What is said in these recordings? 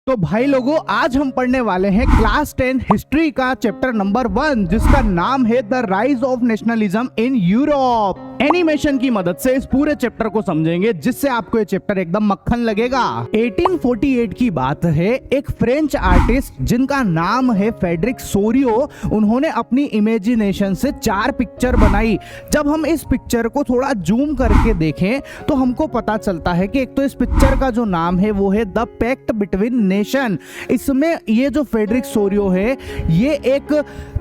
तो भाई लोगों, आज हम पढ़ने वाले हैं क्लास 10 हिस्ट्री का चैप्टर नंबर 1, जिसका नाम है the rise of nationalism in Europe. Animation की मदद से इस पूरे चैप्टर को समझेंगे, जिससे आपको ये चैप्टर एकदम मक्खन लगेगा। 1848 की बात है। एक फ्रेंच आर्टिस्ट जिनका नाम है फ्रेडरिक सोरियो, उन्होंने अपनी इमेजिनेशन से 4 पिक्चर बनाई। जब हम इस पिक्चर को थोड़ा जूम करके देखें तो हमको पता चलता है कि एक तो इस पिक्चर का जो नाम है वो है द पैक्ट बिटवीन नेशन। इसमें ये जो फ्रेडरिक सोरियो है, ये एक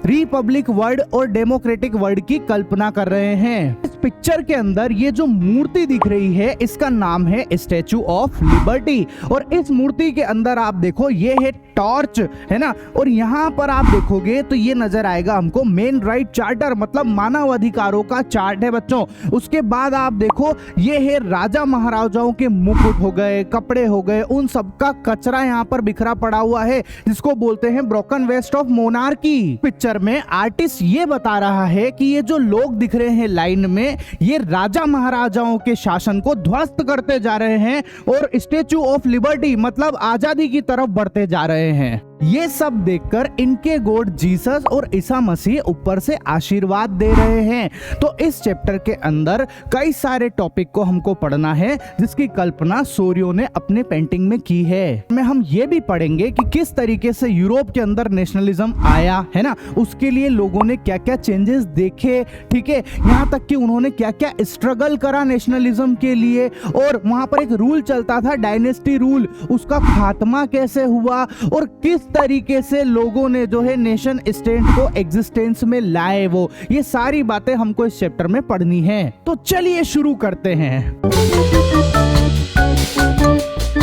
रिपब्लिक वर्ड और डेमोक्रेटिक वर्ड की कल्पना कर रहे हैं। इस पिक्चर के अंदर ये जो मूर्ति दिख रही है, इसका नाम है स्टैचू ऑफ लिबर्टी। और इस मूर्ति के अंदर आप देखो, ये है टॉर्च, है ना। और यहाँ पर आप देखोगे तो ये नजर आएगा हमको मेन राइट चार्टर, मतलब मानव अधिकारों का चार्ट है बच्चों। उसके बाद आप देखो, ये है राजा महाराजाओं के मुकुट हो गए, कपड़े हो गए, उन सबका कचरा यहाँ पर बिखरा पड़ा हुआ है, जिसको बोलते हैं broken vest of monarchy. Picture में आर्टिस्ट ये बता रहा है कि ये जो लोग दिख रहे हैं लाइन में, ये राजा महाराजाओं के शासन को ध्वस्त करते जा रहे हैं और स्टैचू ऑफ लिबर्टी मतलब आजादी की तरफ बढ़ते जा रहे हैं। ये सब देखकर इनके गॉड जीसस और ईसा मसीह ऊपर से आशीर्वाद दे रहे हैं। तो इस चैप्टर के अंदर कई सारे टॉपिक को हमको पढ़ना है, जिसकी कल्पना सोरियो ने अपने पेंटिंग में की है। में हम ये भी पढ़ेंगे कि किस तरीके से यूरोप के अंदर नेशनलिज्म आया, है ना। उसके लिए लोगों ने क्या क्या चेंजेस देखे, ठीक है, यहाँ तक कि उन्होंने क्या क्या स्ट्रगल करा नेशनलिज्म के लिए। और वहां पर एक रूल चलता था, डायनेस्टी रूल, उसका खात्मा कैसे हुआ और किस तरीके से लोगों ने जो है नेशन स्टेट को एग्जिस्टेंस में लाए। वो ये सारी बातें हमको इस चैप्टर में पढ़नी है। तो चलिए शुरू करते हैं।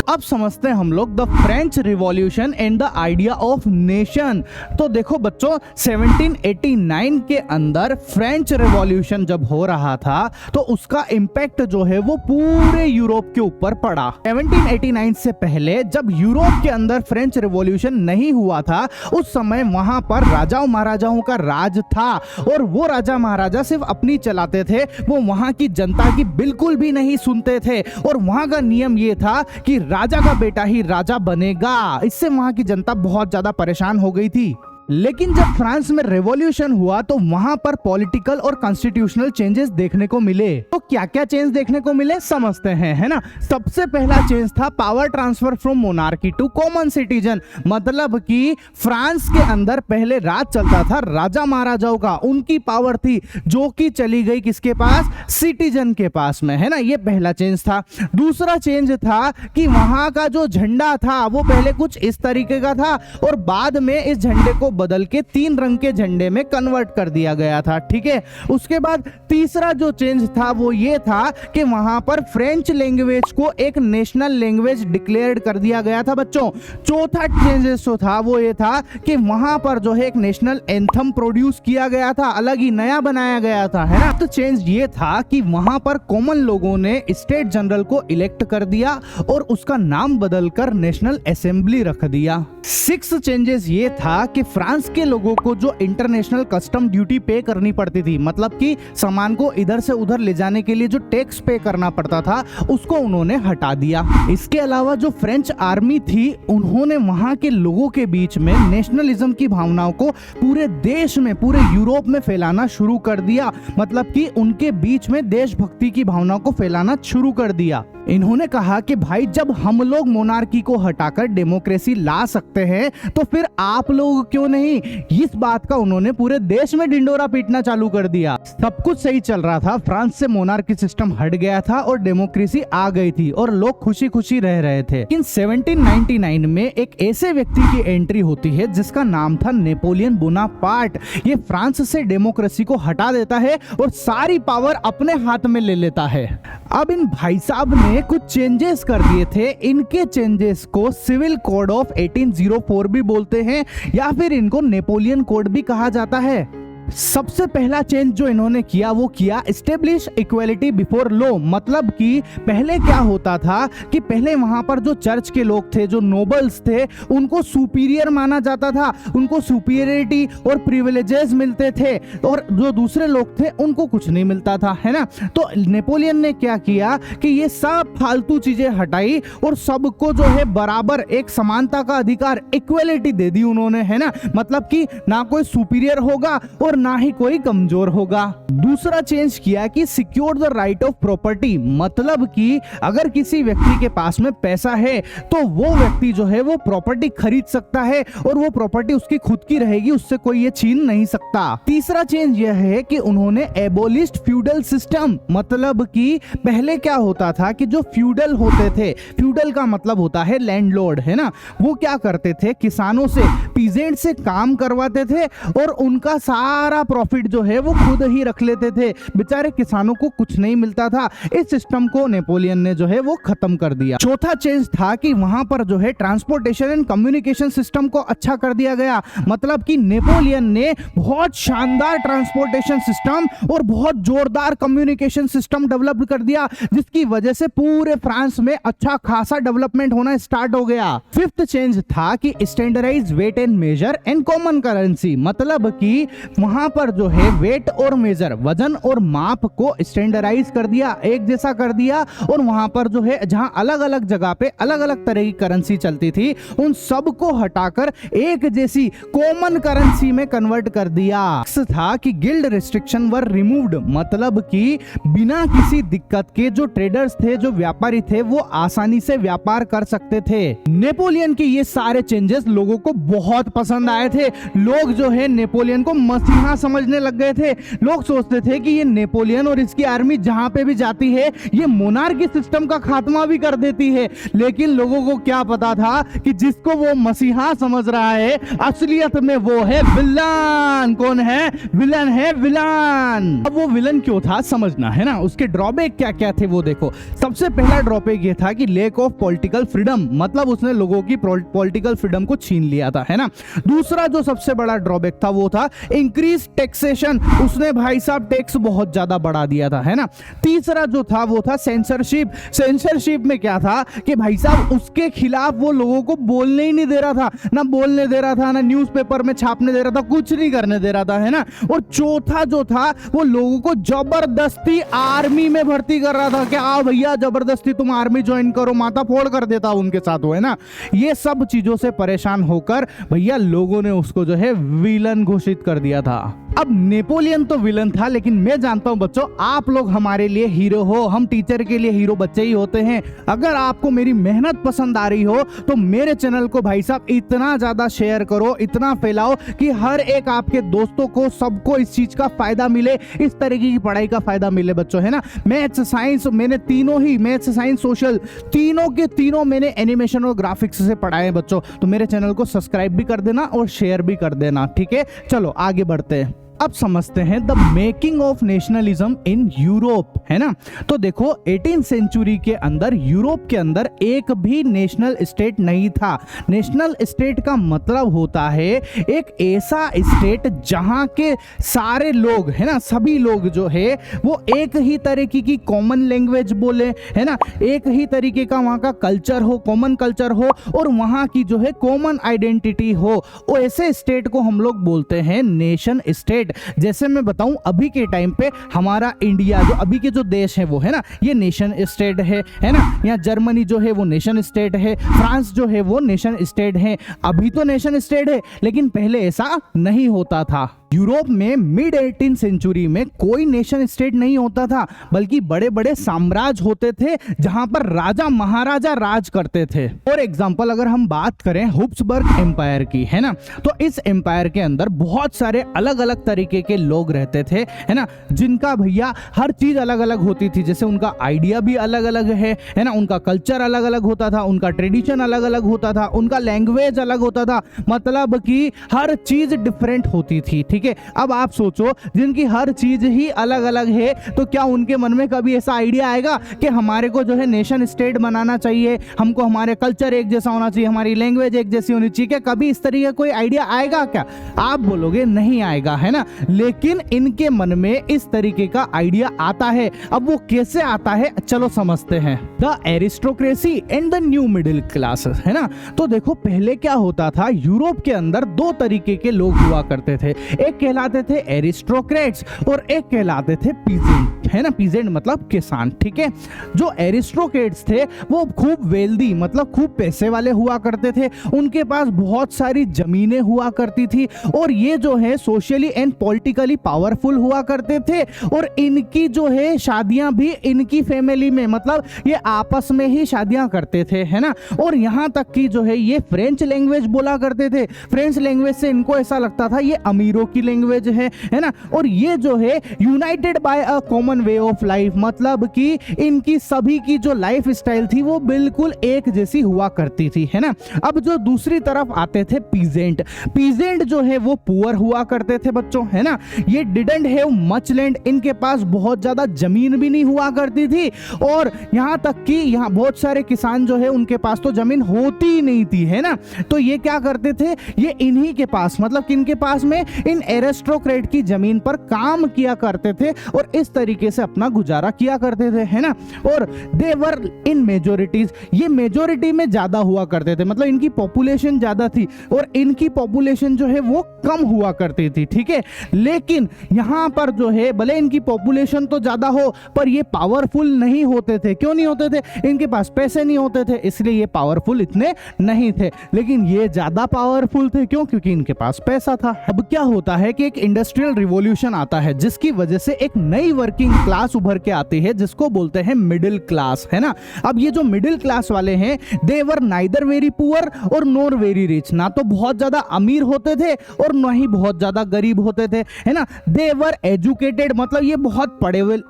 अब समझते हैं हम लोग the French revolution and the idea of nation. तो देखो बच्चों, 1789 के अंदर फ्रेंच रिवॉल्यूशन जब हो रहा था तो उसका इम्पैक्ट जो है वो पूरे यूरोप के ऊपर पड़ा। 1789 से पहले जब यूरोप के अंदर फ्रेंच रिवॉल्यूशन नहीं हुआ था, उस समय वहां पर राजाओं महाराजाओं का राज था और वो राजा महाराजा सिर्फ अपनी चलाते थे, वो वहां की जनता की बिल्कुल भी नहीं सुनते थे। और वहां का नियम ये था कि राजा का बेटा ही राजा बनेगा। इससे वहां की जनता बहुत ज्यादा परेशान हो गई थी। लेकिन जब फ्रांस में रेवोल्यूशन हुआ तो वहां पर पॉलिटिकल और कॉन्स्टिट्यूशनल चेंजेस देखने को मिले। तो क्या क्या चेंज देखने को मिले समझते हैं, है ना। सबसे पहला चेंज था power transfer from monarchy to common citizen. मतलब कि फ्रांस के अंदर पहले राज चलता था राजा महाराजाओं का, उनकी पावर थी, जो कि चली गई किसके पास, सिटीजन के पास में, है ना। ये पहला चेंज था। दूसरा चेंज था कि वहां का जो झंडा था वो पहले कुछ इस तरीके का था और बाद में इस झंडे को बदल के 3 रंग के झंडे में कन्वर्ट कर दिया गया था, ठीक है। उसके बाद तीसरा जो चेंज था वो ये था कि वहां पर फ्रेंच लैंग्वेज को एक नेशनल लैंग्वेज डिक्लेयर कर दिया गया था बच्चों। चौथा चेंजेस जो था वो ये था कि वहां पर जो है एक नेशनल एंथम प्रोड्यूस किया गया था, अलग ही नया बनाया गया था, है ना। तो चेंज ये था कि वहां पर कॉमन लोगों ने स्टेट जनरल को इलेक्ट कर दिया और उसका नाम बदलकर नेशनल असेंबली रख दिया। 6 चेंजेस ये था कि फ्रांस के लोगों को जो इंटरनेशनल कस्टम ड्यूटी पे करनी पड़ती थी, मतलब कि सामान को इधर से उधर ले जाने के लिए जो टैक्स पे करना पड़ता था, उसको उन्होंने हटा दिया। इसके अलावा जो फ्रेंच आर्मी थी, उन्होंने वहां के लोगों के बीच में नेशनलिज्म की भावनाओं को पूरे देश में, पूरे यूरोप में फैलाना शुरू कर दिया। मतलब कि उनके बीच में देशभक्ति की भावनाओं को फैलाना शुरू कर दिया। इन्होंने कहा कि भाई, जब हम लोग मोनार्की को हटाकर डेमोक्रेसी ला सकते हैं तो फिर आप लोग क्यों नहीं। इस बात का उन्होंने पूरे देश में ढिंडोरा पीटना चालू कर दिया। सब कुछ सही चल रहा था, फ्रांस से मोनार्की सिस्टम हट गया था और डेमोक्रेसी आ गई थी और लोग खुशी खुशी रह रहे थे। लेकिन 1799 में एक ऐसे व्यक्ति की एंट्री होती है जिसका नाम था नेपोलियन बोनापार्ट। ये फ्रांस से डेमोक्रेसी को हटा देता है और सारी पावर अपने हाथ में ले लेता है। अब इन भाई साहब ने कुछ चेंजेस कर दिए थे। इनके चेंजेस को सिविल कोड ऑफ 1804 भी बोलते हैं या फिर इनको नेपोलियन कोड भी कहा जाता है। सबसे पहला चेंज जो इन्होंने किया वो किया एस्टेब्लिश इक्वालिटी बिफोर लॉ। मतलब कि पहले क्या होता था कि पहले वहां पर जो चर्च के लोग थे, जो नोबल्स थे, उनको सुपीरियर माना जाता था, उनको सुपीरियरिटी और प्रिविलेजेस मिलते थे, और जो दूसरे लोग थे उनको कुछ नहीं मिलता था, है ना। तो नेपोलियन ने क्या किया कि ये सब फालतू चीजें हटाई और सबको जो है बराबर एक समानता का अधिकार, इक्वालिटी दे दी उन्होंने, है ना। मतलब कि ना कोई सुपीरियर होगा और ना ही कोई कमजोर होगा। दूसरा चेंज किया कि secure the right of property. मतलब कि अगर किसी व्यक्ति के पास में पैसा है तो वो व्यक्ति जो है वो प्रॉपर्टी खरीद सकता है और वो प्रॉपर्टी उसकी खुद की रहेगी, उससे कोई ये छीन नहीं सकता। तीसरा चेंज यह है कि उन्होंने एबोलिश्ड फ्यूडल सिस्टम। मतलब कि पहले क्या होता था कि जो फ्यूडल होते थे, फ्यूडल का मतलब होता है लैंडलॉर्ड, है ना, वो क्या करते थे, किसानों से, पीजेंट से काम करवाते थे और उनका सारा प्रॉफिट जो है वो खुद ही रख लेते थे। बेचारे किसानों को कुछ नहीं मिलता था। इस सिस्टम को नेपोलियन ने जो है वो खत्म कर दिया। चौथा चेंज था कि वहां पर जो है ट्रांसपोर्टेशन एंड कम्युनिकेशन सिस्टम को अच्छा कर दिया गया। मतलब कि नेपोलियन ने बहुत शानदार ट्रांसपोर्टेशन सिस्टम और बहुत जोरदार कम्युनिकेशन सिस्टम डेवलप कर दिया, जिसकी वजह से पूरे फ्रांस में अच्छा खासा डेवलपमेंट होना स्टार्ट हो गया। फिफ्थ चेंज था कि standardise weight and measure and common currency. मतलब कि वहां पर जो है वेट और मेजर, वजन और माप को स्टैंडर्डाइज कर दिया, एक जैसा कर दिया, और वहां पर जो है जहां अलग अलग जगह पे अलग अलग तरह की करेंसी चलती थी उन सब को हटाकर एक जैसी कॉमन करेंसी में कन्वर्ट कर दिया। था कि गिल्ड रिस्ट्रिक्शन वर रिमूव्ड। मतलब कि बिना किसी दिक्कत के जो ट्रेडर्स थे, जो व्यापारी थे, वो आसानी से व्यापार कर सकते थे। नेपोलियन के ये सारे चेंजेस लोगों को बहुत पसंद आए थे। लोग जो है नेपोलियन को मसीहा समझने लग गए थे। लोग सोचते थे कि ये नेपोलियन और इसकी आर्मी जहां पे भी जाती है ये मोनार्की सिस्टम का खात्मा भी कर देती है। लेकिन लोगों को क्या पता था कि जिसको वो मसीहा समझ रहा है असलियत में वो है विलन। कौन है? विलन है, विलन। अब वो विलन क्यों था समझना है ना, उसके ड्रॉबैक क्या क्या थे वो देखो। सबसे पहला ड्रॉबैक ये था कि लैक ऑफ पॉलिटिकल फ्रीडम। मतलब उसने लोगों की पॉलिटिकल फ्रीडम को छीन लिया था, है ना। दूसरा जो सबसे बड़ा ड्रॉबैक था वो था इंक्रीज टैक्सेशन। उसने भाई साहब टैक्स बहुत ज्यादा बढ़ा दिया था, है ना। तीसरा जो था वो था सेंसरशिप। सेंसरशिप में क्या था कि भाई साहब उसके खिलाफ वो लोगों को बोलने ही नहीं दे रहा था, ना बोलने दे रहा था, ना न्यूज़पेपर में छापने दे रहा था, कुछ नहीं करने दे रहा था, है ना। और चौथा जो था वो लोगों को जबरदस्ती आर्मी में भर्ती कर रहा था कि आओ भैया जबरदस्ती तुम आर्मी ज्वाइन करो, माथा फोड़ कर देता उनके साथ वो, है ना। ये सब चीजों से परेशान होकर भैया लोगों ने उसको जो है विलन घोषित कर दिया था। अब नेपोलियन तो विलन था, लेकिन मैं जानता हूं बच्चों आप लोग हमारे लिए हीरो हो। हम टीचर के लिए हीरो बच्चे ही होते हैं। अगर आपको मेरी मेहनत पसंद आ रही हो तो मेरे चैनल को भाई साहब इतना ज्यादा शेयर करो, इतना फैलाओ कि हर एक आपके दोस्तों को, सबको इस चीज का फायदा मिले, इस तरीके की पढ़ाई का फायदा मिले बच्चों, है ना। मैथ्स, साइंस, मैंने तीनों ही, मैथ्स, साइंस, सोशल, तीनों के तीनों मैंने एनिमेशन और ग्राफिक्स से पढ़ाए हैं बच्चों। तो मेरे चैनल को सब्सक्राइब भी कर देना और शेयर भी कर देना, ठीक है। चलो आगे बढ़ते हैं। अब समझते हैं the making of nationalism in Europe, है ना। तो देखो 18th सेंचुरी के अंदर यूरोप के अंदर एक भी नेशनल स्टेट नहीं था। नेशनल स्टेट का मतलब होता है एक ऐसा स्टेट जहां के सारे लोग, है ना, सभी लोग जो है वो एक ही तरीके की कॉमन लैंग्वेज बोले, है ना, एक ही तरीके का वहां का कल्चर हो, कॉमन कल्चर हो और वहां की जो है कॉमन आइडेंटिटी हो। वो ऐसे स्टेट को हम लोग बोलते हैं नेशन स्टेट। जैसे मैं बताऊं अभी के टाइम पे हमारा इंडिया, जो अभी के जो देश है वो, है ना, ये नेशन स्टेट है ना। यहाँ जर्मनी जो है वो नेशन स्टेट है, फ्रांस जो है वो नेशन स्टेट है। अभी तो नेशन स्टेट है, लेकिन पहले ऐसा नहीं होता था। यूरोप में मिड 18th सेंचुरी में कोई नेशन स्टेट नहीं होता था, बल्कि बड़े बड़े साम्राज्य होते थे जहां पर राजा महाराजा राज करते थे। फॉर एग्जांपल अगर हम बात करें हुब्सबर्ग एम्पायर की, है ना, तो इस एम्पायर के अंदर बहुत सारे अलग अलग तरीके के लोग रहते थे, है ना, जिनका भैया हर चीज अलग अलग होती थी। जैसे उनका आइडिया भी अलग अलग है ना, उनका कल्चर अलग अलग होता था, उनका ट्रेडिशन अलग अलग होता था, उनका लैंग्वेज अलग होता था। मतलब कि हर चीज डिफरेंट होती थी, ठीक ठीक है। अब आप सोचो, जिनकी हर चीज ही अलग अलग है, तो क्या उनके मन में कभी ऐसा आइडिया आएगा कि हमारे को जो है नेशन स्टेट बनाना चाहिए, हमको हमारे कल्चर एक जैसा होना चाहिए, हमारी लैंग्वेज एक जैसी होनी चाहिए? क्या कभी इस तरीके का कोई आइडिया आएगा क्या? आप बोलोगे नहीं आएगा, है ना। लेकिन इनके मन में इस तरीके का आइडिया आता है। अब वो कैसे आता है, चलो समझते हैं। The aristocracy and the new middle class, है ना। तो देखो, पहले क्या होता था, यूरोप के अंदर दो तरीके के लोग हुआ करते थे। एक कहलाते थे एरिस्टोक्रेट्स और एक कहलाते थे पीजेंट, है ना। पीजेंट मतलब किसान, ठीक है। जो एरिस्टोक्रेट्स थे वो खूब वेल्दी मतलब खूब पैसे वाले हुआ करते थे, उनके पास बहुत सारी जमीनें हुआ करती थी और ये जो है सोशली एंड पॉलिटिकली पावरफुल हुआ करते थे। और इनकी जो है शादियां भी इनकी फैमिली में, मतलब ये आपस में ही शादियां करते थे, है ना। और यहाँ तक कि जो है ये फ्रेंच लैंग्वेज बोला करते थे। फ्रेंच लैंग्वेज से इनको ऐसा लगता था ये अमीरों की लैंग्वेज है ना। और ये जो है united by a common way of life, मतलब कि इनकी सभी की जो लाइफ स्टाइल थी वो बिल्कुल एक जैसी हुआ करती थी, है ना। अब जो दूसरी तरफ आते थे पीजेंट, पीजेंट जो है वो पुअर हुआ करते थे बच्चों, है ना। ये डिडंट हैव मच लैंड, इनके पास बहुत ज्यादा जमीन भी नहीं हुआ करती थी। और यहाँ तक कि यहाँ बहुत सारे किसान जो है उनके पास तो जमीन होती ही नहीं थी, है ना। तो ये क्या करते थे, ये इन्हीं के पास, मतलब किनके पास में, इन एरिस्टोक्रेट की जमीन पर काम किया करते थे और इस तरीके से अपना गुजारा किया करते थे, है ना। और दे वर इन मेजोरिटीज, ये मेजोरिटी में ज्यादा हुआ करते थे, मतलब इनकी पॉपुलेशन ज्यादा थी और इनकी पॉपुलेशन जो है वो कम हुआ करती थी, ठीक है। लेकिन यहां पर जो है भले इनकी पॉपुलेशन तो ज्यादा हो पर ये पावरफुल नहीं होते थे। क्यों नहीं होते थे? इनके पास पैसे नहीं होते थे, इसलिए ये पावरफुल इतने नहीं थे। लेकिन ये ज्यादा पावरफुल थे, क्यों? क्योंकि इनके पास पैसा था। अब क्या होता है कि एक इंडस्ट्रियल रिवॉल्यूशन आता है जिसकी वजह से एक नई वर्किंग क्लास उभर के आती है जिसको बोलते हैं मिडिल क्लास, है ना। अब ये जो मिडिल क्लास वाले हैं, दे वर नाइदर वेरी पुअर और नॉर वेरी रिच, ना तो बहुत ज्यादा अमीर होते थे और ना ही बहुत ज्यादा गरीब होते थे, है ना। दे वर एजुकेटेड, मतलब ये बहुत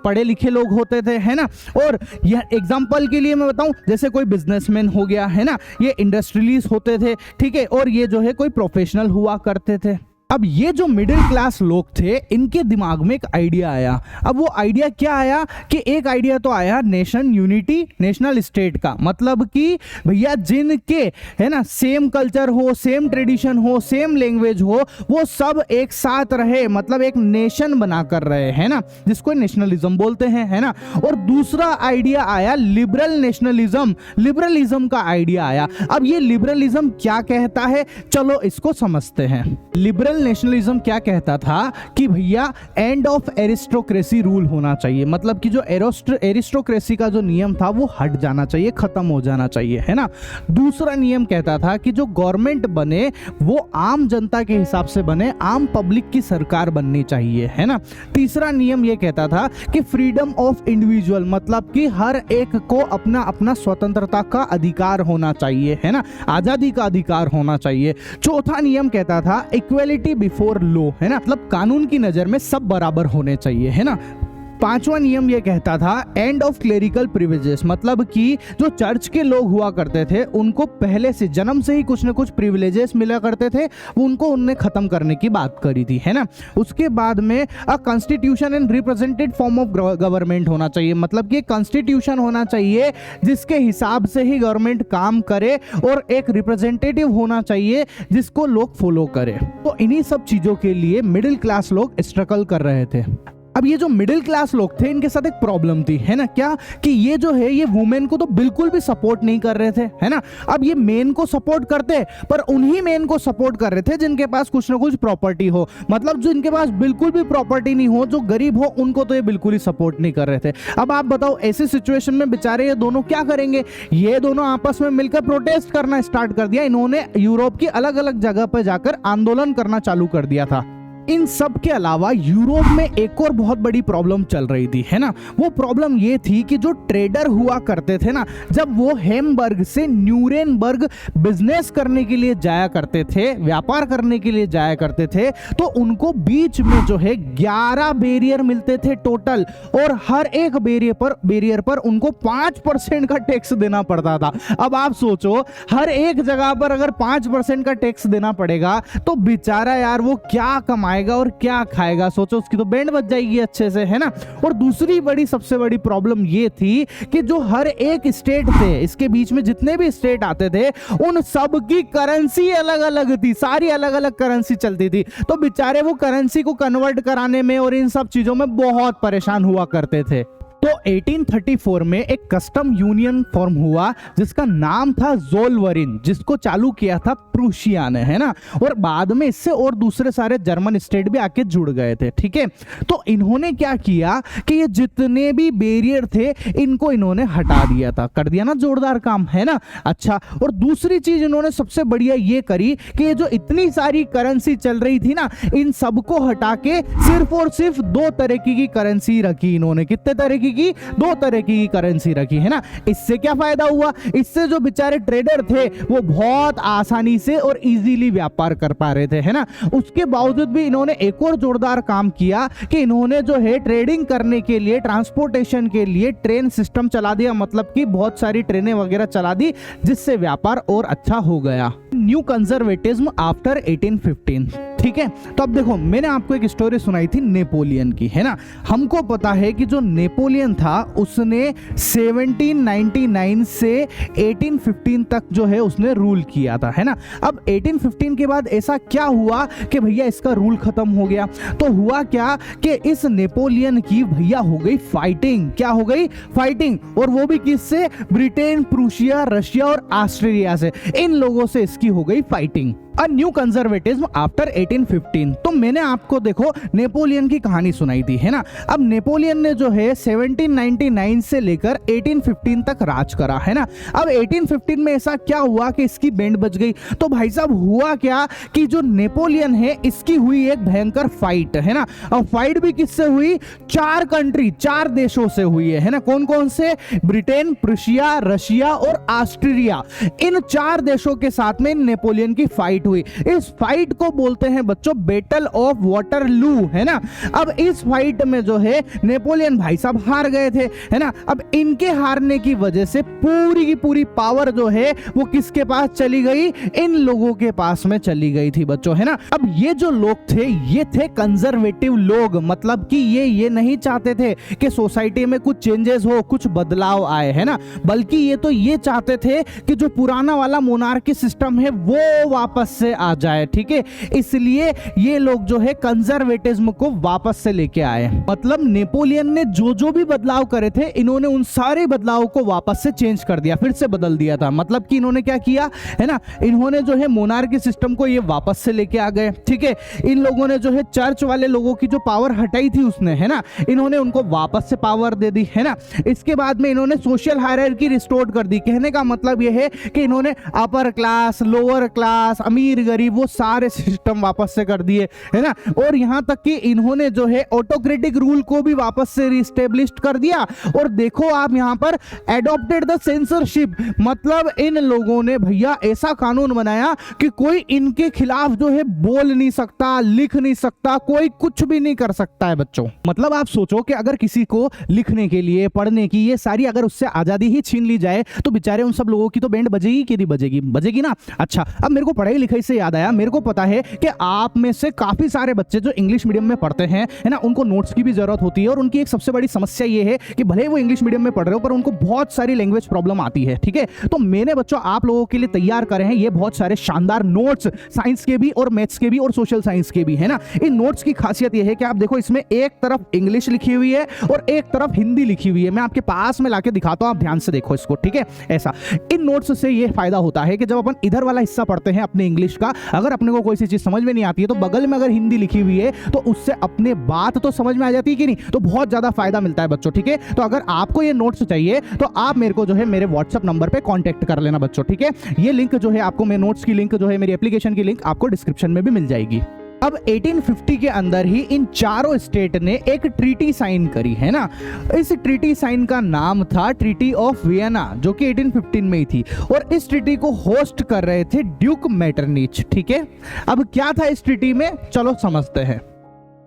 पढ़े लिखे लोग होते थे, है ना। और यह एग्जांपल के लिए मैं बताऊं, जैसे कोई बिजनेसमैन हो गया, है ना, ये इंडस्ट्रियलिस्ट होते थे, ठीक है। और ये जो है कोई प्रोफेशनल हुआ करते थे। अब ये जो मिडिल क्लास लोग थे, इनके दिमाग में एक आइडिया आया। अब वो आइडिया क्या आया कि एक आइडिया तो आया नेशन यूनिटी, नेशनल स्टेट का, मतलब कि भैया जिनके, है ना, सेम कल्चर हो, सेम ट्रेडिशन हो, सेम लैंग्वेज हो, वो सब एक साथ रहे, मतलब एक नेशन बनाकर रहे, है ना, जिसको नेशनलिज्म बोलते हैं, है ना। और दूसरा आइडिया आया लिबरल नेशनलिज्म, लिबरलिज्म का आइडिया आया। अब ये लिबरलिज्म क्या कहता है, चलो इसको समझते हैं। लिबरल नेशनलिज्म क्या कहता था कि भैया एंड ऑफ एरिस्टोक्रेसी रूल होना चाहिए, मतलब कि जो एरिस्टोक्रेसी का जो नियम था वो हट जाना चाहिए, खत्म हो जाना चाहिए, है ना। दूसरा नियम कहता था कि जो गवर्नमेंट बने वो आम जनता के हिसाब से बने, आम पब्लिक की सरकार बननी चाहिए, है ना। तीसरा नियम ये कहता था कि फ्रीडम ऑफ इंडिविजुअल, मतलब कि हर एक को अपना अपना स्वतंत्रता का अधिकार होना चाहिए, है ना, आजादी का अधिकार होना चाहिए। चौथा नियम कहता था इक्वेलिटी बिफोर लॉ, है ना, मतलब कानून की नजर में सब बराबर होने चाहिए, है ना। पांचवा नियम यह कहता था एंड ऑफ क्लेरिकल प्रिविलेजेस, मतलब कि जो चर्च के लोग हुआ करते थे उनको पहले से जन्म से ही कुछ न कुछ प्रिविलेजेस मिला करते थे, उनको उनने खत्म करने की बात करी थी, है ना। उसके बाद में a constitution and represented form of government होना चाहिए, मतलब कि कॉन्स्टिट्यूशन होना चाहिए जिसके हिसाब से ही गवर्नमेंट काम करे और एक रिप्रेजेंटेटिव होना चाहिए जिसको लोग फॉलो करें। तो इन्हीं सब चीजों के लिए मिडिल क्लास लोग स्ट्रगल कर रहे थे। अब ये जो मिडिल क्लास लोग थे इनके साथ एक प्रॉब्लम थी, है ना, क्या कि ये जो है ये वुमेन को तो बिल्कुल भी सपोर्ट नहीं कर रहे थे, है ना। अब ये मेन को सपोर्ट करते पर उन्हीं मेन को सपोर्ट कर रहे थे जिनके पास कुछ ना कुछ प्रॉपर्टी हो, मतलब जो इनके पास बिल्कुल भी प्रॉपर्टी नहीं हो, जो गरीब हो, उनको तो ये बिल्कुल ही सपोर्ट नहीं कर रहे थे। अब आप बताओ ऐसी सिचुएशन में बेचारे ये दोनों क्या करेंगे? ये दोनों आपस में मिलकर प्रोटेस्ट करना स्टार्ट कर दिया। इन्होंने यूरोप की अलग अलग जगह पर जाकर आंदोलन करना चालू कर दिया था। इन सब के अलावा यूरोप में एक और बहुत बड़ी प्रॉब्लम चल रही थी, है ना। वो प्रॉब्लम ये थी कि जो ट्रेडर हुआ करते थे ना, जब वो हैम्बर्ग से न्यूरेनबर्ग बिजनेस करने के लिए जाया करते थे, व्यापार करने के लिए जाया करते थे, तो उनको बीच में जो है 11 बैरियर मिलते थे टोटल, और हर एक बैरियर पर उनको 5% का टैक्स देना पड़ता था। अब आप सोचो हर एक जगह पर अगर 5% का टैक्स देना पड़ेगा तो बेचारा यार वो क्या कमाएगा, खाएगा और क्या खाएगा, सोचो उसकी तो बैंड बज जाएगी अच्छे से, है ना। और दूसरी बड़ी सबसे बड़ी प्रॉब्लम ये थी कि जो हर एक स्टेट थे, इसके बीच में जितने भी स्टेट आते थे, उन सब की करेंसी अलग अलग थी, सारी अलग अलग करेंसी चलती थी। तो बेचारे वो करेंसी को कन्वर्ट कराने में और इन सब चीजों में बहुत परेशान हुआ करते थे। तो 1834 में एक कस्टम यूनियन फॉर्म हुआ जिसका नाम था ज़ोलवरिन, जिसको चालू किया था प्रूशिया ने, है ना। और बाद में इससे और दूसरे सारे जर्मन स्टेट भी आके जुड़ गए थे, ठीक है। तो इन्होंने क्या किया कि ये जितने भी बैरियर थे इनको इन्होंने हटा दिया था, कर दिया ना जोरदार काम, है ना। अच्छा, और दूसरी चीज इन्होंने सबसे बढ़िया ये करी कि ये जो इतनी सारी करेंसी चल रही थी ना, इन सबको हटा के सिर्फ और सिर्फ दो तरह की करेंसी रखी इन्होंने। कितने तरह की? दो तरह की करेंसी रखी, है ना। इससे क्या फायदा हुआ? इससे जो बेचारे ट्रेडर थे वो बहुत आसानी से और इजीली व्यापार कर पा रहे थे, है ना। उसके बावजूद भी इन्होंने एक और जोरदार काम किया कि इन्होंने जो है ट्रेडिंग करने के लिए, ट्रांसपोर्टेशन के लिए ट्रेन सिस्टम चला दिया, मतलब कि बहुत सारी ट्रेनें वगैरह चला दी, जिससे व्यापार और अच्छा हो गया। न्यू कंजर्वेटिज्म आफ्टर 1815, ठीक है। तो अब देखो, मैंने आपको एक स्टोरी सुनाई थी नेपोलियन की, है ना। हमको पता है कि जो नेपोलियन था उसने 1799 से 1815 तक जो है उसने रूल किया था, है ना। अब 1815 के बाद ऐसा क्या हुआ कि भैया इसका रूल खत्म हो गया। तो हुआ क्या कि इस नेपोलियन की भैया हो गई फाइटिंग। क्या हो गई? फाइटिंग। और वो भी किससे? ब्रिटेन, प्रूशिया, रशिया और ऑस्ट्रेलिया से। इन लोगों से इसकी हो गई fighting. A new conservatism after 1815। तो मैंने आपको देखो नेपोलियन की कहानी सुनाई थी, है ना। अब नेपोलियन ने जो है 1799 से लेकर 1815 तक राज करा, है ना। अब 1815 में ऐसा क्या हुआ कि इसकी बैंड बज गई। तो भाई साहब हुआ क्या कि जो नेपोलियन है इसकी हुई एक भयंकर फाइट, है ना। अब फाइट भी किससे हुई? चार कंट्री, चार देशों से हुई है ना। कौन कौन से? ब्रिटेन, प्रूशिया, रशिया और ऑस्ट्रेलिया। इन चार देशों के साथ में नेपोलियन की फाइट हुई। इस फाइट को बोलते हैं बच्चों बैटल ऑफ वाटरलू, है ना। अब इस फाइट में जो है नेपोलियन भाई साहब हार गए थे, है ना। अब इनके हारने की वजह से पूरी की पूरी पावर जो है वो किसके पास चली गई? इन लोगों के पास में चली गई थी बच्चों, है ना। अब ये जो लोग थे ये थे कंजर्वेटिव लोग, मतलब कि ये नहीं चाहते थे कि सोसाइटी में कुछ चेंजेस हो, कुछ बदलाव आए, है ना। बल्कि ये तो ये चाहते थे कि जो पुराना वाला मोनार्की सिस्टम है वो वापस से आ जाए, ठीक है। इसलिए ये लोग जो है कंजर्वेटिज्म को वापस से लेके आए। मतलब नेपोलियन ने जो जो भी बदलाव करे थे इन्होंने उन सारे बदलावों को वापस से चेंज कर दिया, फिर से बदल दिया था। मतलब कि इन्होंने क्या किया, है ना, इन्होंने जो है मोनार्की सिस्टम को ये वापस से लेके आ गए, ठीक है। इन लोगों ने जो है चर्च वाले लोगों की जो पावर हटाई थी उसने, है ना, इन्होंने उनको वापस से पावर दे दी, है ना। इसके बाद में इन्होंने सोशल हायरार्की रिस्टोर कर दी। कहने का मतलब यह है कि इन्होंने अपर क्लास, लोअर क्लास, अमीर गरीब वो सारे सिस्टम वापस से कर दिए, है ना। और यहां तक कि इन्होंने जो है ऑटोक्रेटिक रूल को भी वापस से रिस्टेब्लिश कर दिया। और देखो आप यहां पर एडॉप्टेड द सेंसरशिप, मतलब इन लोगों ने भैया ऐसा कानून बनाया कि कोई इनके खिलाफ जो है बोल नहीं सकता, लिख नहीं सकता, कोई कुछ भी नहीं कर सकता है बच्चों। मतलब आप सोचो कि अगर किसी को लिखने के लिए, पढ़ने की, ये सारी अगर उससे आजादी ही छीन ली जाए तो बेचारे उन सब लोगों की तो बैंड बजेगी कि नहीं बजेगी? बजेगी ना। अच्छा, अब मेरे को पढ़ाई लिखाई से याद आया, मेरे को पता है कि आप में से काफी सारे बच्चे जो इंग्लिश मीडियम में पढ़ते हैं, है ना, उनको नोट्स की भी जरूरत होती है। और उनकी एक सबसे बड़ी समस्या ये है कि भले वो इंग्लिश मीडियम में पढ़ रहे हो पर उनको बहुत सारी लैंग्वेज प्रॉब्लम आती है, ठीक है। तो मैंने बच्चों आप लोगों के लिए तैयार करे हैं ये बहुत सारे शानदार नोट्स, साइंस के भी और मैथ्स के भी और सोशल साइंस के भी, है ना। इन नोट्स की खासियत ये है कि आप देखो इसमें एक तरफ इंग्लिश लिखी हुई है और एक तरफ हिंदी लिखी हुई है। मैं आपके पास में लाके दिखाता हूं, आप ध्यान से देखो इसको, ठीक है। ऐसा इन नोट्स से ये फायदा होता है कि जब अपन इधर वाला हिस्सा पढ़ते हैं अपने इंग्लिश का, अगर अपने को कोई सी चीज समझ में नहीं आती है तो बगल में अगर हिंदी लिखी हुई है तो उससे अपने बात तो समझ में आ जाती है कि नहीं, तो बहुत ज्यादा फायदा मिलता है बच्चों, ठीक है। तो अगर आपको ये नोट्स चाहिए तो आप मेरे को जो है मेरे व्हाट्सएप नंबर पे कांटेक्ट कर लेना बच्चों, ठीक है। ये लिंक जो है आपको, मेरे नोट्स की लिंक जो है, मेरी एप्लीकेशन की लिंक आपको डिस्क्रिप्शन में भी मिल जाएगी। अब 1850 के अंदर ही इन चारों स्टेट ने एक ट्रीटी साइन करी, है ना। इस ट्रीटी साइन का नाम था ट्रीटी ऑफ वियना, जो कि 1815 में ही थी। और इस ट्रीटी को होस्ट कर रहे थे ड्यूक मेटरनिच, ठीक है। अब क्या था इस ट्रीटी में, चलो समझते हैं।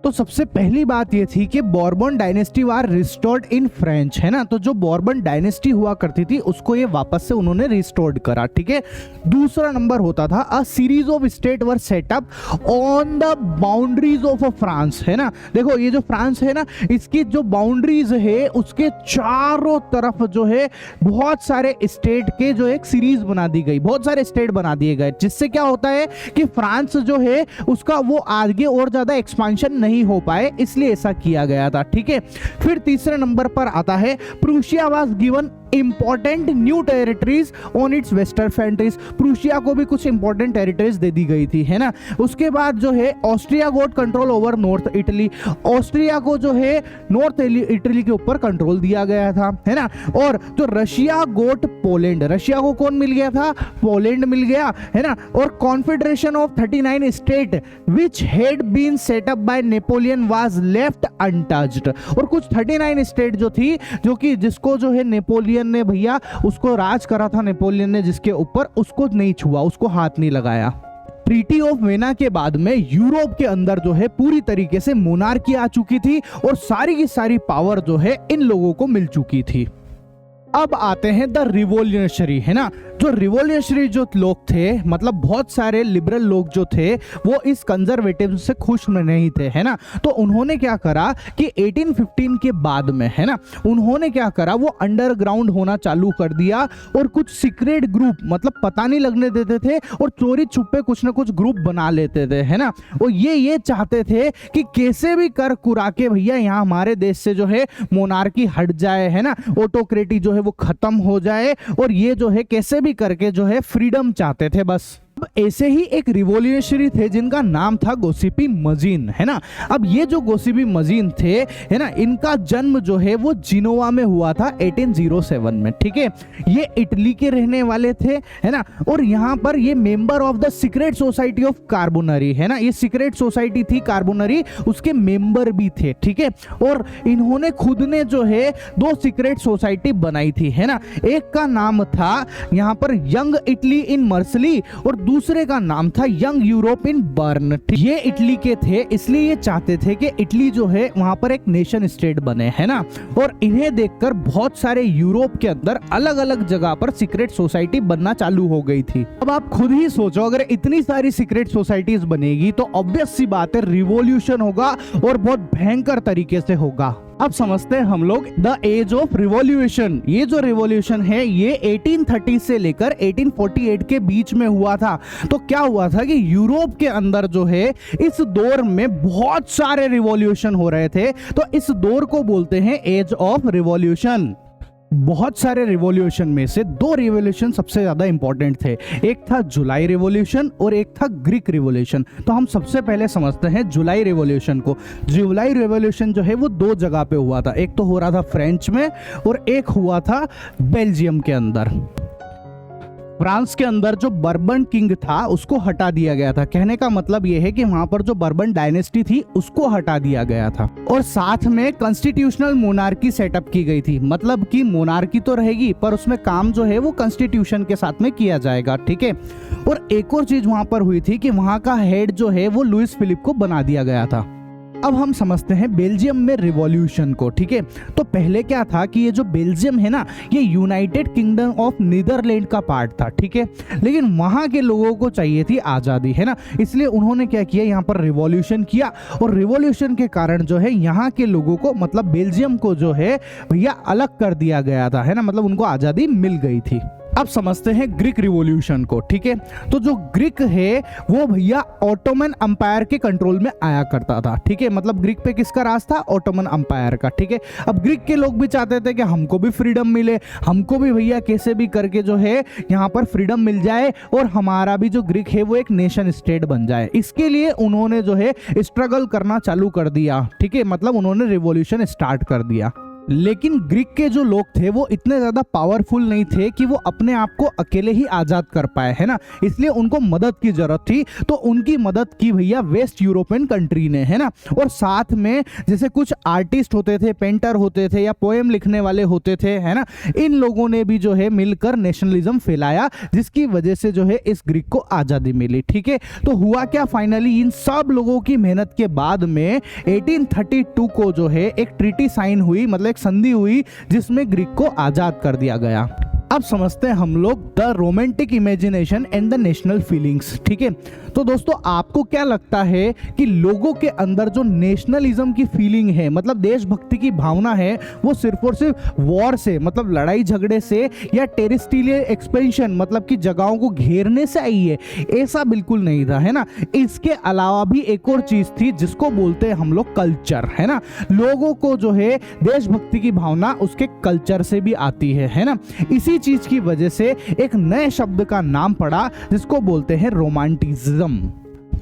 तो सबसे पहली बात ये थी कि Bourbon dynasty war restored in French, है ना। तो जो बॉर्बन डायनेस्टी हुआ करती थी उसको ये वापस से उन्होंने रिस्टोर्ड करा, ठीक है। दूसरा नंबर होता था a series of state were set up on the boundaries of France, है ना। देखो ये जो फ्रांस है ना, इसकी जो बाउंड्रीज है उसके चारों तरफ जो है बहुत सारे स्टेट के जो एक सीरीज बना दी गई, बहुत सारे स्टेट बना दिए गए, जिससे क्या होता है कि फ्रांस जो है उसका वो आगे और ज्यादा एक्सपांशन नहीं हो पाए, इसलिए ऐसा किया गया था, ठीक है। फिर तीसरे नंबर पर आता है Prussia was given important new territories on it's western frontiers. Prussia को भी कुछ इंपॉर्टेंट टेरिटरीज दे दी गई थी, है ना। उसके बाद जो है Austria got control over north Italy, Austria को जो है नॉर्थ इटली के ऊपर कंट्रोल दिया गया था, है ना। और जो रशिया गोट पोलैंड, रशिया को कौन मिल गया था, पोलैंड मिल गया, है ना। और confederation of 39 state which had been set up by Napoleon was left untouched. और कुछ 39 स्टेट जो थी, जो कि जिसको जो है नेपोलियन ने भैया उसको राज करा था, नेपोलियन ने जिसके ऊपर, उसको नहीं छुआ, उसको हाथ नहीं लगाया। ट्रीटी ऑफ वेना के बाद में यूरोप के अंदर जो है पूरी तरीके से मोनार्की आ चुकी थी और सारी की सारी पावर जो है इन लोगों को मिल चुकी थी। अब आते हैं द रिवॉल्यूशनरी, है ना। जो रिवॉल्यूशनरी जो लोग थे, मतलब बहुत सारे लिबरल लोग जो थे, वो इस कंजर्वेटिव से खुश में नहीं थे, है ना। तो उन्होंने क्या करा कि 1815 के बाद में, है ना, उन्होंने क्या करा, वो अंडरग्राउंड होना चालू कर दिया और कुछ सीक्रेट ग्रुप, मतलब पता नहीं लगने देते थे और चोरी छुपे कुछ ना कुछ ग्रुप बना लेते थे, है ना। और ये चाहते थे कि कैसे भी कर कुरा के भैया यहाँ हमारे देश से जो है मोनार्की हट जाए, है ना, ऑटोक्रेटी जो है वो खत्म हो जाए, और ये जो है कैसे भी करके जो है फ्रीडम चाहते थे बस। अब ऐसे ही एक रिवॉल्यूशनरी थे जिनका नाम था गोसिपी मजीन, है ना। अब ये जो गोसिपी मजीन थे, है ना, इनका जन्म जो है वो जिनोवा में हुआ था 1807 में, ठीक है। ये इटली के रहने वाले थे, है ना। और यहाँ पर ये member of the secret society of Carbonari, है ना, ये सीक्रेट सोसाइटी थी कार्बोनरी, उसके मेंबर भी थे, ठीक है। और इन्होंने खुद ने जो है 2 सीक्रेट सोसाइटी बनाई थी, है ना। एक का नाम था यहाँ पर यंग इटली इन मर्सली और दूसरे का नाम था यंग यूरोप इन बर्न। ये इटली के थे, इसलिए ये चाहते थे कि इटली जो है वहां पर एक नेशन स्टेट बने, है ना। और इन्हें देखकर बहुत सारे यूरोप के अंदर अलग अलग जगह पर सीक्रेट सोसाइटी बनना चालू हो गई थी। अब आप खुद ही सोचो, अगर इतनी सारी सीक्रेट सोसाइटीज बनेगी तो ऑब्वियस सी बात है रिवॉल्यूशन होगा और बहुत भयंकर तरीके से होगा। अब समझते हैं हम लोग द एज ऑफ रिवॉल्यूशन। ये जो रिवॉल्यूशन है ये 1830 से लेकर 1848 के बीच में हुआ था। तो क्या हुआ था कि यूरोप के अंदर जो है इस दौर में बहुत सारे रिवॉल्यूशन हो रहे थे, तो इस दौर को बोलते हैं एज ऑफ रिवॉल्यूशन। बहुत सारे रिवॉल्यूशन में से 2 रिवॉल्यूशन सबसे ज्यादा इंपॉर्टेंट थे, एक था जुलाई रिवॉल्यूशन और एक था ग्रीक रिवॉल्यूशन। तो हम सबसे पहले समझते हैं जुलाई रिवॉल्यूशन को। जुलाई रिवॉल्यूशन जो है वो 2 जगह पे हुआ था, एक तो हो रहा था फ्रेंच में और एक हुआ था बेल्जियम के अंदर। फ्रांस के अंदर जो बर्बन किंग था उसको हटा दिया गया था। कहने का मतलब यह है कि वहां पर जो बर्बन डायनेस्टी थी उसको हटा दिया गया था और साथ में कॉन्स्टिट्यूशनल मोनार्की सेटअप की गई थी। मतलब कि मोनार्की तो रहेगी पर उसमें काम जो है वो कॉन्स्टिट्यूशन के साथ में किया जाएगा, ठीक है। और एक और चीज वहां पर हुई थी कि वहां का हेड जो है वो लुइस फिलिप को बना दिया गया था। अब हम समझते हैं बेल्जियम में रिवॉल्यूशन को, ठीक है। तो पहले क्या था कि ये जो बेल्जियम है ना, ये यूनाइटेड किंगडम ऑफ नीदरलैंड का पार्ट था, ठीक है। लेकिन वहां के लोगों को चाहिए थी आजादी, है ना, इसलिए उन्होंने क्या किया, यहाँ पर रिवॉल्यूशन किया और रिवॉल्यूशन के कारण जो है यहाँ के लोगों को, मतलब बेल्जियम को जो है भैया अलग कर दिया गया था, है ना, मतलब उनको आजादी मिल गई थी। अब समझते हैं ग्रीक रिवॉल्यूशन को, ठीक है। तो जो ग्रीक है वो भैया ऑटोमन अंपायर के कंट्रोल में आया करता था, ठीक है। मतलब ग्रीक पे किसका राज था, ऑटोमन अंपायर का, ठीक है। अब ग्रीक के लोग भी चाहते थे कि हमको भी फ्रीडम मिले, हमको भी भैया कैसे भी करके जो है यहाँ पर फ्रीडम मिल जाए और हमारा भी जो ग्रीक है वो एक नेशन स्टेट बन जाए। इसके लिए उन्होंने जो है स्ट्रगल करना चालू कर दिया, ठीक है। मतलब उन्होंने रिवॉल्यूशन स्टार्ट कर दिया। लेकिन ग्रीक के जो लोग थे वो इतने ज्यादा पावरफुल नहीं थे कि वो अपने आप को अकेले ही आजाद कर पाए, है ना। इसलिए उनको मदद की जरूरत थी, तो उनकी मदद की भैया वेस्ट यूरोपियन कंट्री ने, है ना। और साथ में जैसे कुछ आर्टिस्ट होते थे, पेंटर होते थे या पोएम लिखने वाले होते थे, है ना, इन लोगों ने भी जो है मिलकर नेशनलिज्म फैलाया, जिसकी वजह से जो है इस ग्रीक को आजादी मिली। ठीक है, तो हुआ क्या, फाइनली इन सब लोगों की मेहनत के बाद में 1832 को जो है एक ट्रीटी साइन हुई, मतलब संधि हुई, जिसमें ग्रीक को आजाद कर दिया गया। अब समझते हैं हम लोग the romantic imagination and the national feelings. ठीक है, तो दोस्तों आपको क्या लगता है कि लोगों के अंदर जो नेशनलिज्म की फीलिंग है, मतलब देशभक्ति की भावना है, वो सिर्फ और सिर्फ वॉर से, मतलब लड़ाई झगड़े से, या टेरिस्टिलियर एक्सपेंशन मतलब कि जगहों को घेरने से आई है? ऐसा बिल्कुल नहीं था, है ना। इसके अलावा भी एक और चीज थी जिसको बोलते हैं हम लोग कल्चर, है ना। लोगों को जो है देशभक्ति की भावना उसके कल्चर से भी आती है ना। इसी चीज की वजह से एक नए शब्द का नाम पड़ा जिसको बोलते हैं रोमांटिसिज्म।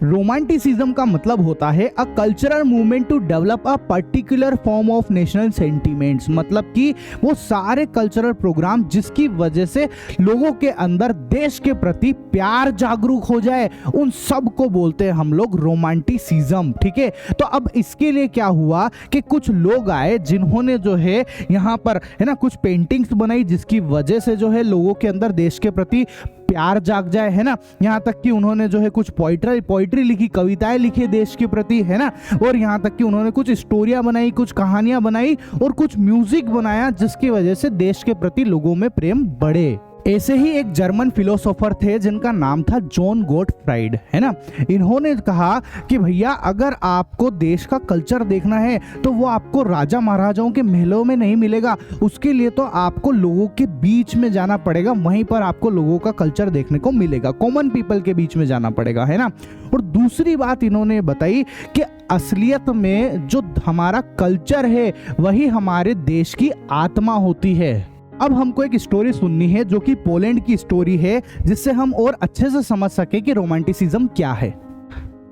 रोमांटिसिज्म का मतलब होता है a cultural movement to develop a particular form of national sentiments, मतलब कि वो सारे कल्चरल प्रोग्राम जिसकी वजह से लोगों के अंदर देश के प्रति प्यार जागरूक हो जाए, उन सब को बोलते हैं हम लोग रोमांटिसिज्म। ठीक है, तो अब इसके लिए क्या हुआ कि कुछ लोग आए जिन्होंने जो है यहाँ पर, है ना, कुछ पेंटिंग्स बनाई जिसकी वजह से जो है लोगों के अंदर देश के प्रति प्यार जाग जाए, है ना। यहाँ तक कि उन्होंने जो है कुछ पोइट्री लिखी, कविताएं लिखी देश के प्रति, है ना। और यहाँ तक कि उन्होंने कुछ स्टोरियां बनाई, कुछ कहानियां बनाई और कुछ म्यूजिक बनाया, जिसकी वजह से देश के प्रति लोगों में प्रेम बढ़े। ऐसे ही एक जर्मन फिलोसोफर थे जिनका नाम था जॉन गोटफ्राइड, है ना। इन्होंने कहा कि भैया अगर आपको देश का कल्चर देखना है तो वो आपको राजा महाराजाओं के महलों में नहीं मिलेगा, उसके लिए तो आपको लोगों के बीच में जाना पड़ेगा, वहीं पर आपको लोगों का कल्चर देखने को मिलेगा, कॉमन पीपल के बीच में जाना पड़ेगा, है ना। और दूसरी बात इन्होंने बताई कि असलियत में जो हमारा कल्चर है वही हमारे देश की आत्मा होती है। अब हमको एक स्टोरी सुननी है जो कि पोलैंड की स्टोरी है, जिससे हम और अच्छे से समझ सके कि रोमांटिसिज्म क्या है।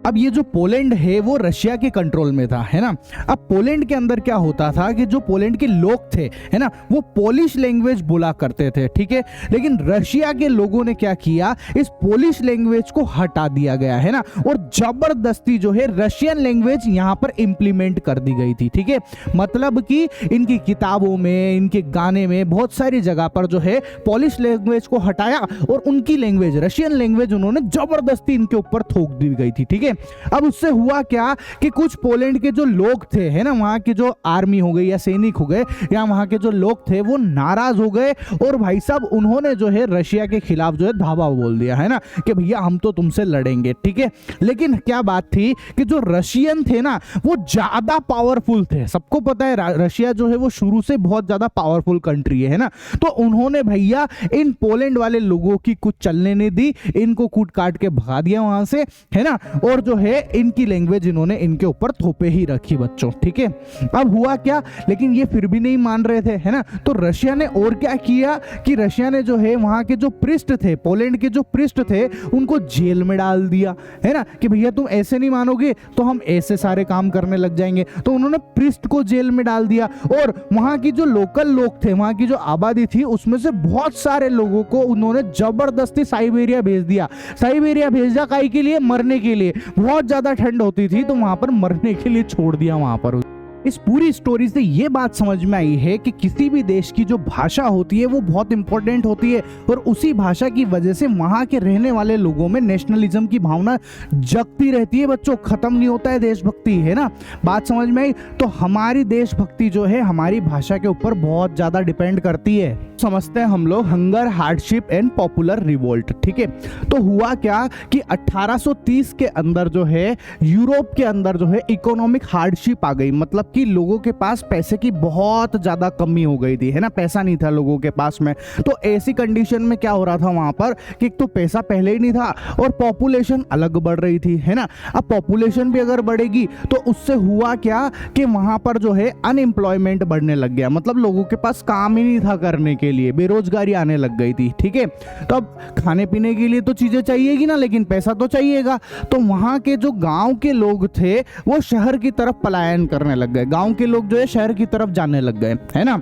अब ये जो पोलैंड है वो रशिया के कंट्रोल में था, है ना। अब पोलैंड के अंदर क्या होता था कि जो पोलैंड के लोग थे, है ना, वो पोलिश लैंग्वेज बोला करते थे, ठीक है। लेकिन रशिया के लोगों ने क्या किया, इस पोलिश लैंग्वेज को हटा दिया गया, है ना, और जबरदस्ती जो है रशियन लैंग्वेज यहाँ पर इंप्लीमेंट कर दी गई थी, ठीक है। मतलब कि इनकी किताबों में, इनके गाने में, बहुत सारी जगह पर जो है पोलिश लैंग्वेज को हटाया और उनकी लैंग्वेज, रशियन लैंग्वेज, उन्होंने जबरदस्ती इनके ऊपर थोप दी गई थी, ठीक है। अब उससे हुआ क्या कि कुछ पोलैंड के जो लोग थे, है ना, वहां के जो आर्मी हो गई या सैनिक हो गए या वहां के जो लोग थे वो नाराज हो गए और भाई साहब उन्होंने जो है रशिया के खिलाफ जो है धावा बोल दिया, है ना, कि भैया हम तो तुमसे लड़ेंगे, ठीक है। लेकिन क्या बात थी कि जो रशियन थे ना वो ज्यादा पावरफुल थे। सबको पता है रशिया जो है वो शुरू से बहुत ज्यादा पावरफुल कंट्री है ना। तो उन्होंने भैया इन पोलैंड वाले लोगों की कुछ चलने नहीं दी, इनको कूट काट के भगा दिया वहां से, है ना। और जो है इनकी लैंग्वेज इन्होंने इनके ऊपर थोपे ही रखी बच्चों, ठीक है। अब हुआ क्या, लेकिन ये फिर भी नहीं मान रहे थे, है ना। तो रशिया ने और क्या किया कि रशिया ने जो है वहां के जो प्रिस्ट थे, पोलैंड के जो प्रिस्ट थे, उनको जेल में डाल दिया, है ना, कि भैया तुम ऐसे नहीं मानोगे तो हम ऐसे सारे काम करने लग जाएंगे। तो उन्होंने प्रिस्ट को जेल में डाल दिया और वहां की जो लोकल लोग थे, वहां की जो आबादी थी, उसमें से बहुत सारे लोगों को उन्होंने जबरदस्ती साइबेरिया भेज दिया। साइबेरिया भेजा काहे के लिए, मरने के लिए। बहुत ज्यादा ठंड होती थी तो वहां पर मरने के लिए छोड़ दिया वहां पर। इस पूरी स्टोरी से ये बात समझ में आई है कि किसी भी देश की जो भाषा होती है वो बहुत इंपॉर्टेंट होती है और उसी भाषा की वजह से वहां के रहने वाले लोगों में नेशनलिज्म की भावना जगती रहती है बच्चों, खत्म नहीं होता है देशभक्ति, है ना। बात समझ में आई। तो हमारी देशभक्ति जो है हमारी भाषा के ऊपर बहुत ज्यादा डिपेंड करती है। समझते हैं हम लोग hunger, hardship and popular revolt, ठीक है। तो हुआ क्या कि 1830 के अंदर जो है यूरोप के अंदर जो है इकोनॉमिक हार्डशिप आ गई, मतलब कि लोगों के पास पैसे की बहुत ज्यादा कमी हो गई थी, है ना, पैसा नहीं था लोगों के पास में। तो ऐसी कंडीशन में क्या हो रहा था वहां पर कि एक तो पैसा पहले ही नहीं था और पॉपुलेशन अलग बढ़ रही थी, है ना। अब पॉपुलेशन भी अगर बढ़ेगी तो उससे हुआ क्या कि वहां पर जो है अनएम्प्लॉयमेंट बढ़ने लग गया, मतलब लोगों के पास काम ही नहीं था करने के लिए, बेरोजगारी आने लग गई थी, ठीक है। तो अब खाने पीने के लिए तो चीजें चाहिएगी ना, लेकिन पैसा तो चाहिएगा। तो वहां के जो गांव के लोग थे वो शहर की तरफ पलायन करने लग गए, गए, गांव के लोग जो है शहर की तरफ जाने लग गए, है ना।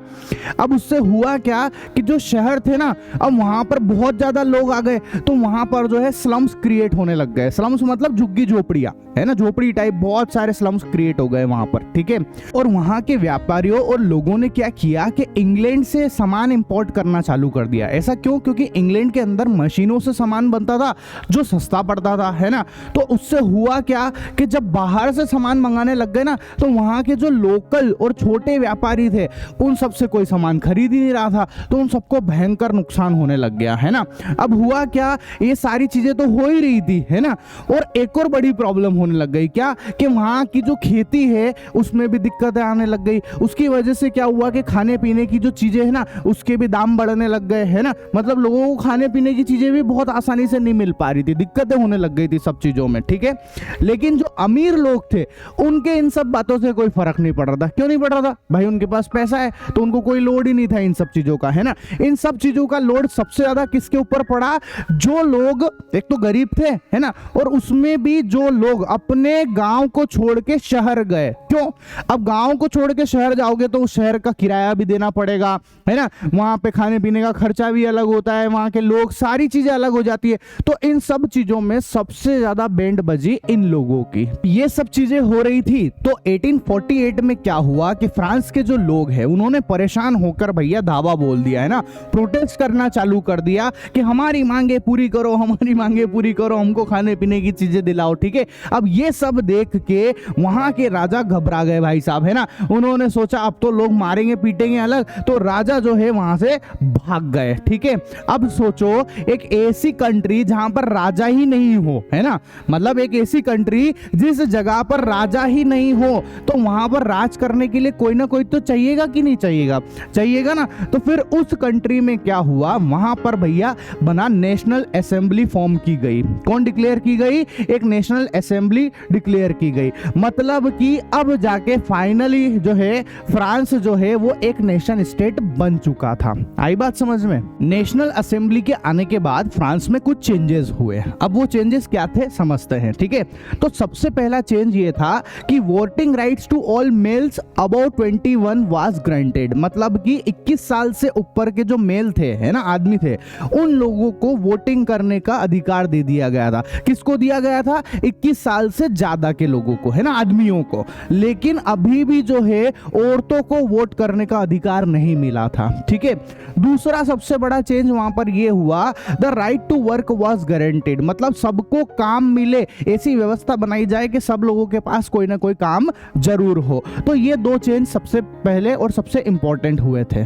अब उससे हुआ क्या कि जो शहर थे ना, अब वहां पर बहुत ज्यादा लोग आ गए, तो वहां पर जो है स्लम्स क्रिएट होने लग गए। स्लम्स मतलब झुग्गी झोपड़ियां, है ना, झोपड़ी टाइप बहुत सारे स्लम्स क्रिएट हो गए वहां पर, ठीक है। और वहां के व्यापारियों और लोगों ने क्या किया कि इंग्लैंड से सामान इंपोर्ट करना चालू कर दिया। ऐसा क्यों? क्योंकि इंग्लैंड के अंदर मशीनों से सामान बनता था जो सस्ता पड़ता था, है ना। तो उससे हुआ क्या कि जब बाहर से सामान मंगाने लग गए ना, तो वहां के जो लोकल और छोटे व्यापारी थे उन सबसे कोई सामान खरीद ही नहीं रहा था, तो उन सबको भयंकर नुकसान होने लग गया, है ना। अब हुआ क्या, ये सारी चीजें तो हो ही रही थी, है ना, और एक और बड़ी प्रॉब्लम होने लग गई। क्या कि वहां की जो खेती है उसमें भी दिक्कतें आने लग गई। उसकी वजह से क्या हुआ कि खाने पीने की जो चीजें है ना उसके भी दाम बढ़ने लग गए, है ना। मतलब लोगों को खाने पीने की चीजें भी बहुत आसानी से नहीं मिल पा रही थी, दिक्कतें होने लग गई थी सब चीजों में, ठीक है। लेकिन जो अमीर लोग थे उनके इन सब बातों से कोई फर्क नहीं पड़ रहा था। क्यों नहीं पड़ रहा था? भाई उनके पास पैसा है तो उनको कोई लोड ही नहीं था इन सब चीजों का, है ना। इन सब चीजों का लोड सबसे ज्यादा किसके ऊपर पड़ा? जो लोग एक तो गरीब थे, है ना, और उसमें भी जो लोग अपने गांव को छोड़ के शहर गए। क्यों? अब गांव को छोड़ के शहर जाओगे तो उस शहर का किराया भी देना पड़ेगा, है ना, वहां पे खाने पीने का खर्चा भी अलग होता है, वहां के लोग, सारी चीजें अलग हो जाती है। तो इन सब चीजों में सबसे ज्यादा बैंड बजी इन लोगों की। ये सब चीजें हो रही थी। तो 1848 में क्या हुआ कि फ्रांस के जो लोग हैं उन्होंने परेशान होकर भैया धावा बोल दिया, है ना, प्रोटेस्ट करना चालू कर दिया कि हमारी मांगे पूरी करो, हमारी मांगे पूरी करो, हमको खाने पीने की चीजें दिलाओ, ठीक है। अब ये सब देख के वहां के राजा घबरा गए भाई साहब, है ना। उन्होंने सोचा अब तो लोग मारेंगे पीटेंगे अलग, तो राजा जो है वहां से भाग गए, ठीक है। अब सोचो एक ऐसी कंट्री जहां पर राजा ही नहीं हो, है ना, मतलब एक ऐसी कंट्री जिस जगह पर राजा ही नहीं हो, तो वहां पर राज करने के लिए कोई ना कोई तो चाहिएगा कि नहीं चाहिएगा? चाहिएगा ना। तो फिर उस कंट्री में क्या हुआ, वहां पर भैया बना नेशनल असेंबली फॉर्म की गई। कौन डिक्लेयर की गई? एक नेशनल असेंबली डिक्लेयर की गई। मतलब कि अब जाके फाइनली जो है फ्रांस जो है वो एक नेशन स्टेट बन चुका था। आई बात समझ में? नेशनल असेंबली के आने के बाद फ्रांस में कुछ चेंजेस हुए। अब वो चेंजेस क्या थे समझते हैं, ठीक है। तो सबसे पहला चेंज ये था कि voting rights to all males about 21 was granted. मतलब कि 21 साल से ऊपर के जो मेल थे, है ना, आदमी थे, उन लोगों को वोटिंग करने का अधिकार दे दिया गया था। किसको दिया गया था? 21 साल से ज्यादा के लोगों को, है ना, आदमियों को। लेकिन अभी भी जो है औरतों को वोट करने का अधिकार नहीं मिला था, ठीक है। दूसरा सबसे बड़ा चेंज वहां पर यह हुआ, the right to work was guaranteed. मतलब सबको काम मिले, ऐसी व्यवस्था बनाई जाए कि सब लोगों के पास कोई ना कोई काम जरूर हो। तो ये दो चेंज सबसे पहले और सबसे इंपॉर्टेंट हुए थे।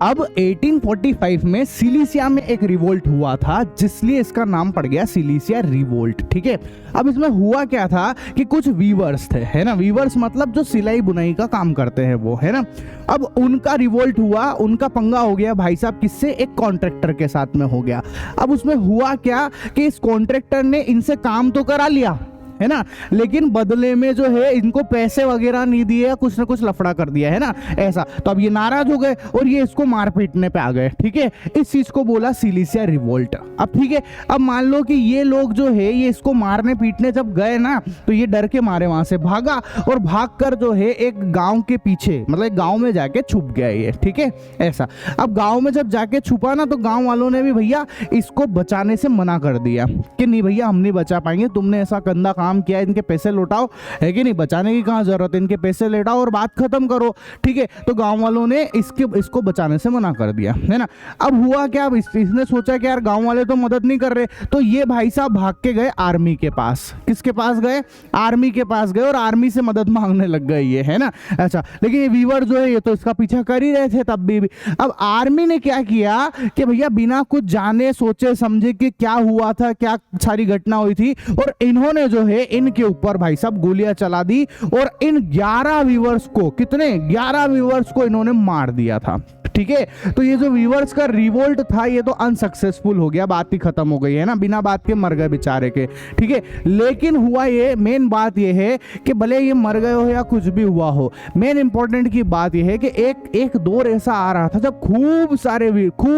अब 1845 में सिलीसिया में एक रिवोल्ट हुआ था, जिसलिए इसका नाम पड़ गया सिलीसिया रिवोल्ट, ठीक है। अब इसमें हुआ क्या था कि कुछ वीवर्स थे, है ना, वीवर्स मतलब जो सिलाई बुनाई का काम करते हैं वो, है ना। अब उनका रिवोल्ट हुआ, उनका पंगा हो गया भाई साहब किससे? एक कॉन्ट्रैक्टर के साथ में हो गया। अब उसमें हुआ क्या कि इस कॉन्ट्रैक्टर ने इनसे काम तो करा लिया, है ना, लेकिन बदले में जो है इनको पैसे वगैरह नहीं दिए, कुछ ना कुछ लफड़ा कर दिया, है ना, ऐसा। तो अब ये नाराज हो गए और ये इसको मार पीटने पे आ गए, ठीक है। इस चीज को बोला सिलीसिया रिवोल्ट। अब ठीक है, अब मान लो कि ये लोग जो है ये इसको मारने पीटने जब गए ना, तो ये डर के मारे वहां से भागा और भागकर जो है एक गांव के पीछे, मतलब एक गांव में जाके छुप गया ये, ठीक है, ऐसा। अब गांव में जब जाके छुपा ना, तो गांव वालों ने भी भैया इसको बचाने से मना कर दिया कि नहीं भैया हम नहीं बचा पाएंगे, तुमने ऐसा गंदा काम किया, इनके पैसे लौटाओ, है कि नहीं, बचाने की कहां जरूरत है, इनके पैसे लौटाओ और बात खत्म करो, ठीक है। तो गांव वालों ने इसको बचाने से मना कर दिया, है ना। अब हुआ क्या, अब इसने सोचा कि यार गांव वाले तो मदद नहीं कर रहे, तो ये भाई साहब भाग के गए आर्मी के पास। किसके पास गए? आर्मी के पास गए और आर्मी से मदद मांगने लग गए ये, है ना, अच्छा। लेकिन ये वीवर जो है ये तो इसका पीछा कर ही रहे थे तब भी। अब आर्मी ने क्या किया कि भैया बिना कुछ जाने सोचे समझे कि क्या हुआ था, क्या सारी घटना हुई थी, और इन्होंने जो है इनके ऊपर भाई साहब गोलियां चला दी और इन 11 व्यूअर्स को, कितने 11 व्यूअर्स को इन्होंने मार दिया था, ठीक है। तो ये जो व्यूअर्स का रिवोल्ट था ये तो अनसक्सेसफुल हो गया, बात ही खत्म हो गई, है ना, बिना बात के मर गए बेचारे के, ठीक है। लेकिन हुआ ये, मेन बात ये है कि भले ये मर गए हो या कुछ भी हुआ हो, मेन इंपॉर्टेंट की बात ये है कि एक दौर ऐसा आ रहा था जब खूब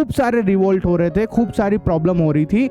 सारे रिवोल्ट हो रहे थे, खूब सारी प्रॉब्लम हो रही थी।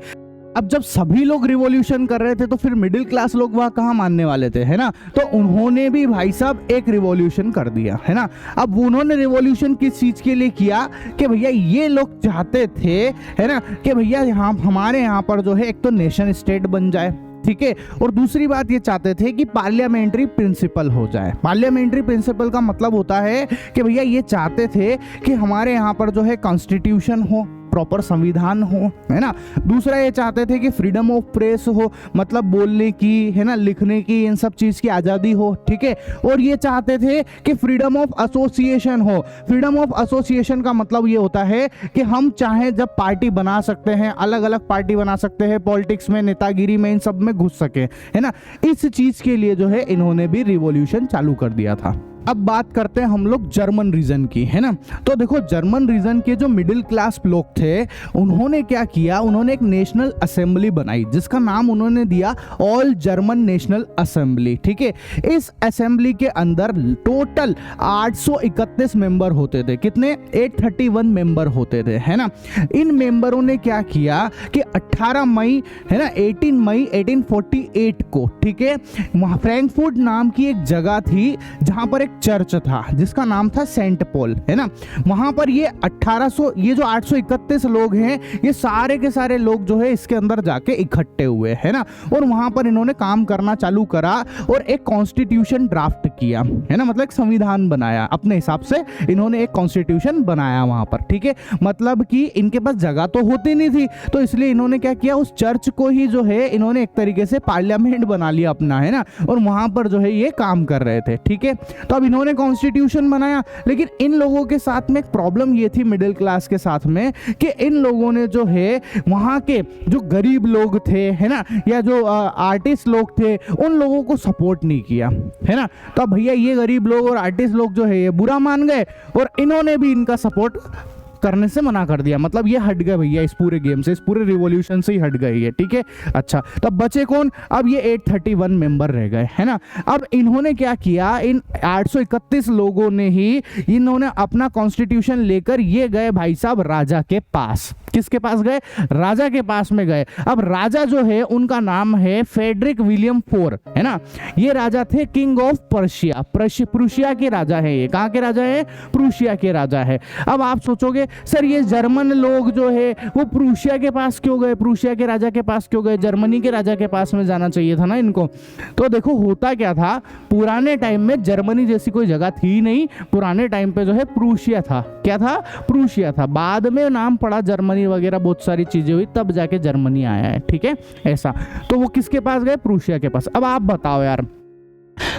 अब जब सभी लोग रिवॉल्यूशन कर रहे थे तो फिर मिडिल क्लास लोग वहाँ कहाँ मानने वाले थे, है ना। तो उन्होंने भी भाई साहब एक रिवॉल्यूशन कर दिया, है ना। अब उन्होंने रिवॉल्यूशन किस चीज के लिए किया कि भैया ये लोग चाहते थे, है ना, कि भैया यहाँ हमारे यहाँ पर जो है एक तो नेशन स्टेट बन जाए, ठीक है, और दूसरी बात ये चाहते थे कि पार्लियामेंट्री प्रिंसिपल हो जाए। पार्लियामेंट्री प्रिंसिपल का मतलब होता है कि भैया ये चाहते थे कि हमारे यहाँ पर जो है कॉन्स्टिट्यूशन हो, प्रॉपर संविधान हो, है ना। दूसरा ये चाहते थे कि फ्रीडम ऑफ प्रेस हो, मतलब बोलने की, है ना, लिखने की, इन सब चीज की आज़ादी हो, ठीक है। और ये चाहते थे कि फ्रीडम ऑफ एसोसिएशन हो। फ्रीडम ऑफ एसोसिएशन का मतलब ये होता है कि हम चाहे जब पार्टी बना सकते हैं, अलग अलग पार्टी बना सकते हैं, पॉलिटिक्स में, नेतागिरी में, इन सब में घुस सके, है ना। इस चीज के लिए जो है इन्होंने भी रिवॉल्यूशन चालू कर दिया था। अब बात करते हैं हम लोग जर्मन रीजन की, है ना। तो देखो जर्मन रीजन के जो मिडिल क्लास लोग थे उन्होंने क्या किया, उन्होंने एक नेशनल असेंबली बनाई जिसका नाम उन्होंने दिया ऑल जर्मन नेशनल असेंबली, ठीक है। इस असेंबली के अंदर टोटल 831 मेंबर होते थे। कितने? 831 मेंबर होते थे, है ना। इन मेंबरों ने क्या किया कि 18 मई, है ना, 18 मई 1848 को, ठीक है, फ्रैंकफर्ट नाम की एक जगह थी जहां पर एक चर्च था जिसका नाम था सेंट पॉल, है ना। वहां पर ये 1800, ये जो 831 लोग हैं, ये सारे के सारे लोग जो है इसके अंदर जाके इकट्ठे हुए, है ना। और वहां पर इन्होंने काम करना चालू करा और एक कॉन्स्टिट्यूशन ड्राफ्ट किया, है ना, मतलब एक संविधान बनाया अपने हिसाब से। इन्होंने एक कॉन्स्टिट्यूशन बनाया वहां पर, ठीक है। मतलब कि इनके पास जगह तो होती नहीं थी, तो इसलिए इन्होंने क्या किया, उस चर्च को ही जो है इन्होंने एक तरीके से पार्लियामेंट बना लिया अपना, है ना। और वहां पर जो है ये काम कर रहे थे, ठीक है। तो अब इन्होंने कॉन्स्टिट्यूशन बनाया, लेकिन इन लोगों के साथ में एक प्रॉब्लम ये थी मिडिल क्लास के साथ में कि इन लोगों ने जो है वहां के जो गरीब लोग थे, है ना, या जो आर्टिस्ट लोग थे, उन लोगों को सपोर्ट नहीं किया, है ना। तो अब भैया ये गरीब लोग और आर्टिस्ट लोग जो है ये बुरा मान गए और इन्होंने भी इनका सपोर्ट करने से मना कर दिया। मतलब ये हट गए भैया इस पूरे गेम से, इस पूरे रिवॉल्यूशन से ही हट गए ये, ठीक है। अच्छा, तब बचे कौन? अब ये 831 मेंबर रह गए, है ना। अब इन्होंने क्या किया, इन 831 लोगों ने ही इन्होंने अपना कॉन्स्टिट्यूशन लेकर ये गए भाई साहब राजा के पास। किसके पास गए? राजा के पास में गए। अब राजा जो है उनका नाम है फेडरिक विलियम IV, है ना। ये राजा थे किंग ऑफ पर्शिया, प्रूशिया के राजा है। ये कहाँ के राजा है? प्रूशिया के राजा है। अब आप सोचोगे सर ये जर्मन लोग जो है वो प्रूशिया के पास क्यों गए, प्रूशिया के राजा के पास क्यों गए? जर्मनी के राजा के पास में जाना चाहिए था ना इनको। तो देखो होता क्या था, पुराने टाइम में जर्मनी जैसी कोई जगह थी नहीं। पुराने टाइम पे जो है प्रूशिया था। क्या था? प्रूशिया था। बाद में नाम पड़ा जर्मनी वगैरह, बहुत सारी चीजें हुई, तब जाके जर्मनी आया है, ठीक है, ऐसा। तो वो किसके पास गए? प्रूशिया के पास। अब आप बताओ यार,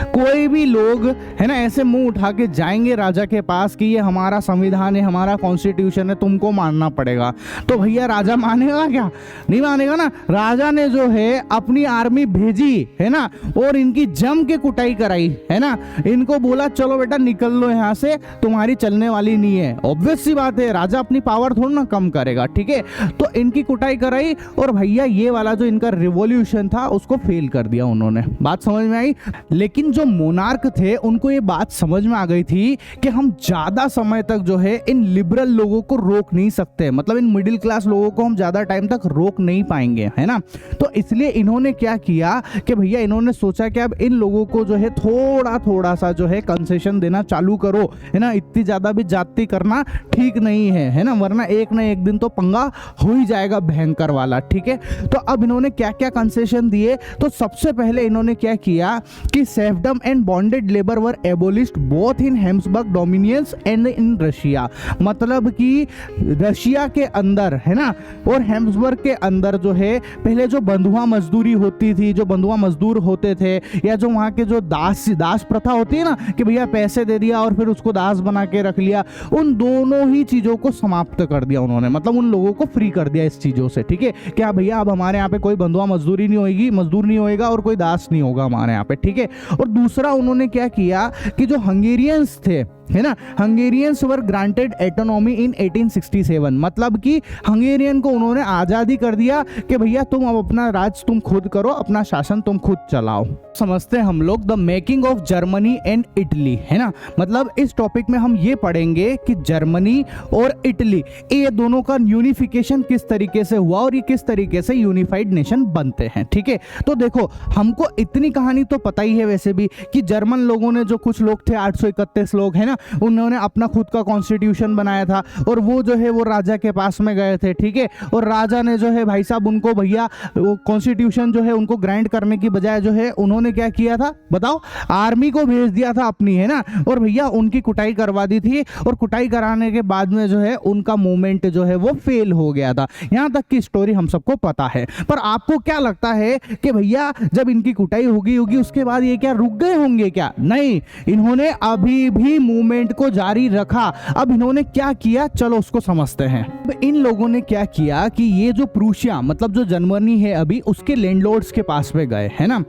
कोई भी लोग, है ना, ऐसे मुंह उठा के जाएंगे राजा के पास कि ये हमारा संविधान है, हमारा कॉन्स्टिट्यूशन है, तुमको मानना पड़ेगा, तो भैया राजा मानेगा क्या? नहीं मानेगा ना। राजा ने जो है अपनी आर्मी भेजी, है ना, और इनकी जम के कुटाई कराई, है ना। इनको बोला चलो बेटा निकल लो यहाँ से, तुम्हारी चलने वाली नहीं है। ऑब्वियस सी बात है, राजा अपनी पावर थोड़ा ना कम करेगा, ठीक है। तो इनकी कुटाई कराई और भैया ये वाला जो इनका रिवॉल्यूशन था उसको फेल कर दिया उन्होंने। बात समझ में आई? लेकिन जो मोनार्क थे उनको ये बात समझ में आ गई थी कि हम ज्यादा समय तक जो है इन लिबरल लोगों को रोक नहीं सकते, मतलब इन मिडिल क्लास लोगों को हम ज्यादा टाइम तक रोक नहीं पाएंगे, है ना। तो इसलिए इन्होंने क्या किया कि भैया इन्होंने सोचा कि अब इन लोगों को जो है थोड़ा थोड़ा सा जो है कंसेशन देना चालू करो, है ना। इतनी ज्यादा भी जाति करना ठीक नहीं है ना, वरना एक ना एक दिन तो पंगा हो ही जाएगा भयंकर वाला, ठीक है। तो अब इन्होंने क्या क्या कंसेशन दिए, तो सबसे पहले इन्होंने क्या किया कि serfdom and bonded labor were abolished both in Habsburg dominions and in Russia। मतलब कि रशिया के अंदर, है ना, और हैब्सबर्ग के अंदर जो है पहले जो बंधुआ मजदूरी होती थी, जो बंधुआ मजदूर होते थे, या जो वहाँ के जो दास प्रथा होती है ना कि भैया पैसे दे दिया और फिर उसको दास बना के रख लिया, उन दोनों ही चीजों को समाप्त कर दिया उन्होंने। मतलब उन लोगों को फ्री कर दिया इस चीजों से, ठीक है। क्या भैया अब हमारे यहाँ पे कोई बंधुआ मजदूरी नहीं होगी, मजदूर नहीं होएगा और कोई दास नहीं होगा हमारे यहाँ पे, ठीक है। और दूसरा उन्होंने क्या किया कि जो हंगेरियंस थे, है ना। हंगेरियंस वर ग्रांटेड एटोनॉमी इन 1867, मतलब कि हंगेरियन को उन्होंने आज़ादी कर दिया कि भैया तुम अब अपना राज तुम खुद करो, अपना शासन तुम खुद चलाओ। समझते हैं हम लोग the making of Germany and Italy, है ना। मतलब इस टॉपिक में हम ये पढ़ेंगे कि जर्मनी और इटली ये दोनों का यूनिफिकेशन किस तरीके से हुआ और ये किस तरीके से यूनिफाइड नेशन बनते हैं, ठीक है। तो देखो हमको इतनी कहानी तो पता ही है वैसे भी कि जर्मन लोगों ने, जो कुछ लोग थे 831 लोग, है ना, उन्होंने अपना खुद का कॉन्स्टिट्यूशन बनाया था और वो जो है वो राजा के पास में गए थे, ठीक है। और राजा ने जो है भाई साहब उनको भैया वो कॉन्स्टिट्यूशन जो है उनको ग्रांट करने की बजाय जो है उन्होंने क्या किया था बताओ, आर्मी को भेज दिया था अपनी, है ना। और भैया उनकी कुटाई करवा दी थी और कुटाई कराने के बाद में जो है उनका मूवमेंट जो है वो फेल हो गया था। यहाँ तक की स्टोरी हम सबको पता है। पर आपको क्या लगता है कि भैया जब इनकी कुटाई होगी उसके बाद ये क्या रुक गए होंगे क्या? नहीं, इन्होंने अभी भी मूवमेंट को जारी रखा। अब इन्होंने क्या किया चलो उसको समझते हैं। अब इन लोगों ने क्या किया कि ये जो प्रूशिया मतलब जो जर्मनी है अभी उसके लैंडलॉर्ड्स के पास में गए, है ना।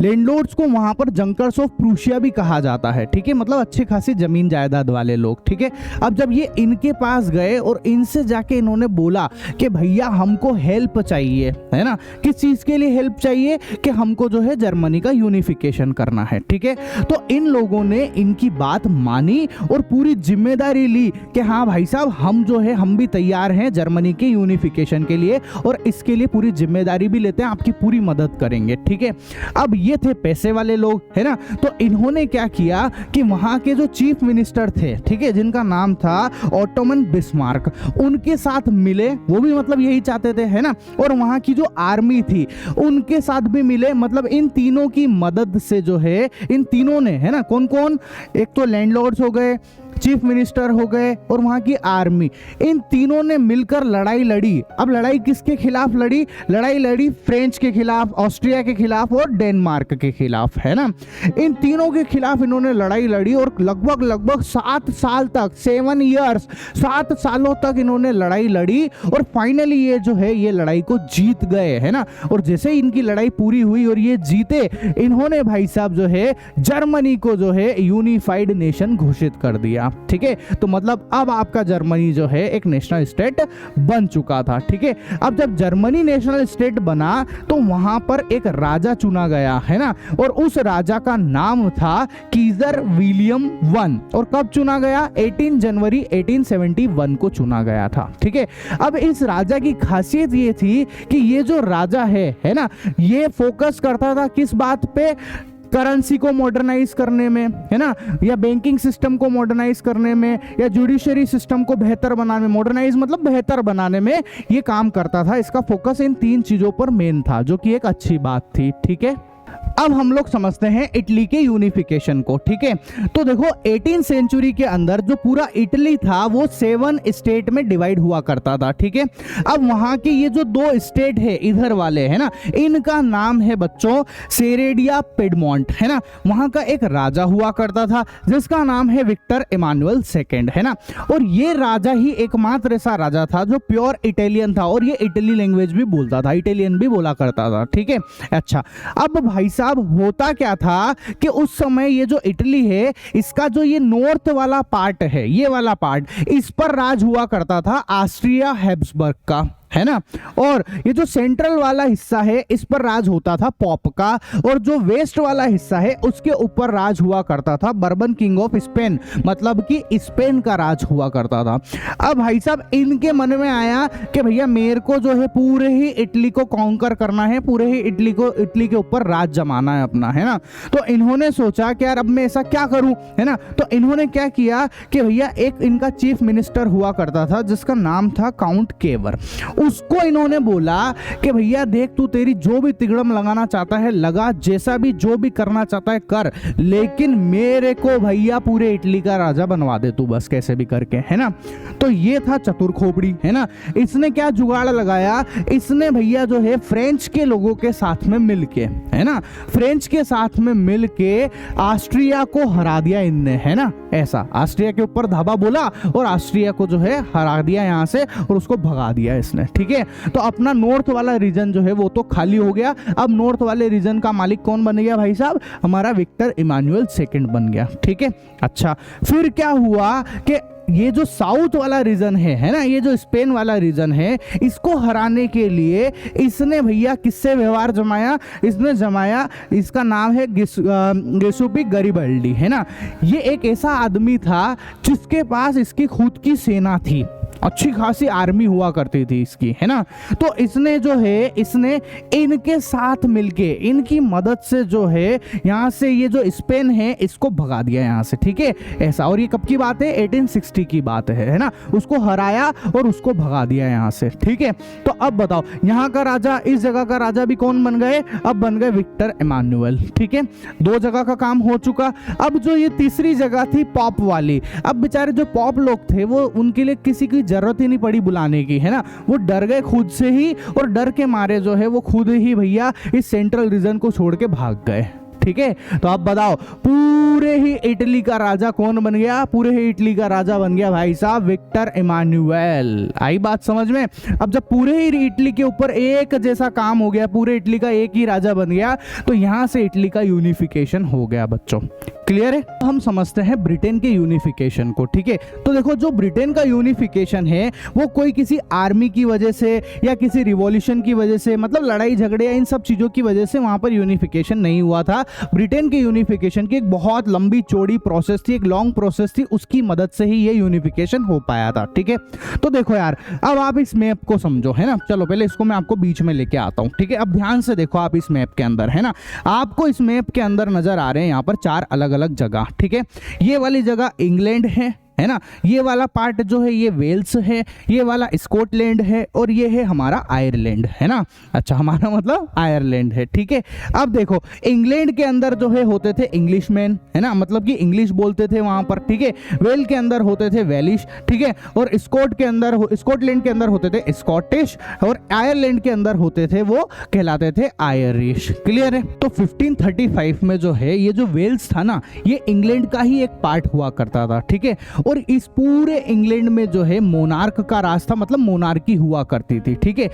लैंडलॉर्ड्स को वहां पर जंकर्स ऑफ प्रूशिया भी कहा जाता है, ठीक है, मतलब अच्छे खासी जमीन जायदाद वाले लोग, ठीक है। अब जब ये इनके पास गए और इनसे जाके इन्होंने बोला कि भैया हमको हेल्प चाहिए, है ना। किस चीज के लिए हेल्प चाहिए? कि हमको जो है जर्मनी का यूनिफिकेशन करना है, ठीक है। तो इन लोगों ने इनकी बात मानी और पूरी जिम्मेदारी ली कि हाँ भाई साहब हम जो है हम भी तैयार हैं जर्मनी के यूनिफिकेशन के लिए और इसके लिए पूरी जिम्मेदारी भी लेते हैं, आपकी पूरी मदद करेंगे, ठीक है। अब ये थे पैसे वाले लोग, है ना। तो इन्होंने क्या किया कि वहां के जो चीफ मिनिस्टर थे, ठीक है, जिनका नाम था ऑटोमन बिस्मार्क, उनके साथ मिले, वो भी मतलब यही चाहते थे, है ना। और वहां की जो आर्मी थी उनके साथ भी मिले, मतलब इन तीनों की मदद से जो है इन तीनों ने, है ना, कौन कौन, एक तो लैंडलॉर्ड्स हो गए, चीफ मिनिस्टर हो गए और वहां की आर्मी, इन तीनों ने मिलकर लड़ाई लड़ी। अब लड़ाई किसके खिलाफ लड़ी? लड़ाई लड़ी फ्रेंच के खिलाफ, ऑस्ट्रिया के खिलाफ और डेनमार्क के खिलाफ, है ना। इन तीनों के खिलाफ इन्होंने लड़ाई लड़ी और लगभग 7 साल तक, 7 इयर्स, 7 सालों तक इन्होंने लड़ाई लड़ी और फाइनली ये जो है ये लड़ाई को जीत गए, है ना। और जैसे ही इनकी लड़ाई पूरी हुई और ये जीते, इन्होंने भाई साहब जो है जर्मनी को जो है यूनिफाइड नेशन घोषित कर दिया, ठीक है। तो मतलब अब आपका जर्मनी जो है एक नेशनल स्टेट बन चुका था, ठीक है। अब जब जर्मनी नेशनल स्टेट बना तो वहां पर एक राजा चुना गया, है ना। और उस राजा का नाम था कीजर विलियम वन। और कब चुना गया? 18 जनवरी 1871 को चुना गया था, ठीक है। अब इस राजा की खासियत ये थी कि ये जो राजा है ना, ये फोकस करता था किस बात पे? करेंसी को मॉडर्नाइज करने में, है ना, या बैंकिंग सिस्टम को मॉडर्नाइज करने में, या जुडिशरी सिस्टम को बेहतर बनाने में। मॉडर्नाइज मतलब बेहतर बनाने में ये काम करता था। इसका फोकस इन 3 चीजों पर मेन था, जो कि एक अच्छी बात थी, ठीक है। अब हम लोग समझते हैं इटली के यूनिफिकेशन को, ठीक है। तो देखो 18 सेंचुरी के अंदर जो पूरा इटली था वो 7 स्टेट में डिवाइड हुआ करता था, ठीक है। अब वहां के ये जो 2 स्टेट है इधर वाले, है ना, इनका नाम है बच्चों सेरेडिया पिडमोंट, है ना। वहां का एक राजा हुआ करता था जिसका नाम है विक्टर इमानुएल सेकेंड, है ना। और ये राजा ही एकमात्र ऐसा राजा था जो प्योर इटालियन था और ये इटली लैंग्वेज भी बोलता था, इटालियन भी बोला करता था, ठीक है। अच्छा, अब भाई साहब होता क्या था कि उस समय ये जो इटली है इसका जो ये नॉर्थ वाला पार्ट है, ये वाला पार्ट, इस पर राज हुआ करता था ऑस्ट्रिया हैब्सबर्ग का, है ना। और ये जो सेंट्रल वाला हिस्सा है इस पर राज होता था पॉप का, और जो वेस्ट वाला हिस्सा है उसके ऊपर राज हुआ करता था बर्बन किंग ऑफ स्पेन, मतलब कि स्पेन का राज हुआ करता था। अब भाई साहब इनके मन में आया कि भैया मेरे को जो है पूरे ही इटली को कॉन्कर करना है, पूरे ही इटली के ऊपर राज जमाना है अपना, है ना। तो इन्होंने सोचा कि यार अब मैं ऐसा क्या करूं, है ना। तो इन्होंने क्या किया कि भैया एक इनका चीफ मिनिस्टर हुआ करता था जिसका नाम था काउंट केवर। उसको इन्होंने बोला कि भैया देख तू तेरी जो भी तिगड़म लगाना चाहता है लगा, जैसा भी जो भी करना चाहता है कर, लेकिन मेरे को भैया पूरे इटली का राजा बनवा दे तू बस कैसे भी करके, है ना। तो ये था चतुर खोपड़ी, है ना। इसने क्या जुगाड़ लगाया? इसने भैया जो है फ्रेंच के लोगों के साथ में मिलके, है ना, फ्रेंच के साथ में मिलके ऑस्ट्रिया को हरा दिया इनने, है ना। ऐसा ऑस्ट्रिया के ऊपर धावा बोला और ऑस्ट्रिया को जो है हरा दिया यहाँ से और उसको भगा दिया इसने, में, ठीक है। तो अपना नॉर्थ वाला रीजन जो है वो तो खाली हो गया। अब नॉर्थ वाले रीजन का मालिक कौन बन गया भाई साहब? हमारा विक्टर इमानुएल सेकंड बन गया, ठीक है। अच्छा, फिर क्या हुआ कि ये जो साउथ वाला रीजन है ना, ये जो स्पेन वाला रीजन है, इसको हराने के लिए इसने भैया किससे व्यवहार जमाया? इसने जमाया, इसका नाम है गिउसेप्पे गैरिबाल्डी, है ना। ये एक ऐसा आदमी था जिसके पास इसकी खुद की सेना थी, अच्छी खासी आर्मी हुआ करती थी इसकी, है ना। तो इसने जो है, इसने इनके साथ मिलके, इनकी मदद से जो है यहाँ से ये जो स्पेन है इसको भगा दिया यहाँ से, ठीक है, ऐसा। और ये कब की बात है? 1860 की बात है ना। उसको हराया और उसको भगा दिया यहाँ से, ठीक है। तो अब बताओ, यहाँ का राजा, इस जगह का राजा भी कौन बन गए? अब बन गए विक्टर इमानुएल, ठीक है। दो जगह का काम हो चुका। अब जो ये तीसरी जगह थी पॉप वाली, अब बेचारे जो पॉप लोग थे वो, उनके लिए किसी की जरूरत ही नहीं पड़ी बुलाने की, है ना। वो डर गए खुद से ही, और डर के मारे जो है वो खुद ही भैया इस सेंट्रल रीजन को छोड़ के भाग गए, ठीक है। तो अब बताओ, पूरे ही इटली का राजा कौन बन गया? पूरे ही इटली का राजा बन गया भाई साहब विक्टर इमानुएल। आई बात समझ में? अब जब पूरे ही इटली के ऊपर एक जैसा काम हो गया, पूरे इटली का एक ही राजा बन गया, तो यहां से इटली का यूनिफिकेशन हो गया बच्चों। क्लियर है? हम समझते हैं ब्रिटेन के यूनिफिकेशन को, ठीक है। तो देखो, जो ब्रिटेन का यूनिफिकेशन है वो कोई किसी आर्मी की वजह से या किसी रिवॉल्यूशन की वजह से, मतलब लड़ाई झगड़े या इन सब चीजों की वजह से वहां पर यूनिफिकेशन नहीं हुआ था। ब्रिटेन के यूनिफिकेशन की एक बहुत लंबी चौड़ी प्रोसेस थी, एक लॉन्ग प्रोसेस थी, उसकी मदद से ही ये यूनिफिकेशन हो पाया था, ठीक है। तो देखो यार, अब आप इस मैप को समझो, है ना। चलो पहले इसको मैं आपको बीच में लेके आता हूं, ठीक है। अब ध्यान से देखो आप इस मैप के अंदर, है ना। आपको इस मैप के अंदर नजर आ रहे हैं यहाँ पर 4 अलग अलग जगह, ठीक है। ये वाली जगह इंग्लैंड है ना। ये वाला पार्ट जो है ये वेल्स है, ये वाला स्कॉटलैंड है, और ये है हमारा आयरलैंड, है ना। अच्छा, हमारा मतलब आयरलैंड है, ठीक है। अब देखो, इंग्लैंड के अंदर जो है होते थे इंग्लिशमैन, है ना, मतलब कि इंग्लिश बोलते थे वहां पर, ठीक है। वेल के अंदर होते थे वेलिश, ठीक है। और स्कॉटलैंड के अंदर होते थे स्कॉटिश, और आयरलैंड के अंदर होते थे वो कहलाते थे आयरिश। क्लियर है? तो 1535 में जो है ये जो वेल्स था ना, ये इंग्लैंड का ही एक पार्ट हुआ करता था, ठीक है। और इस पूरे इंग्लैंड में जो है मोनार्क का राज था, मतलब मोनार्की हुआ करती थी, ठीक है।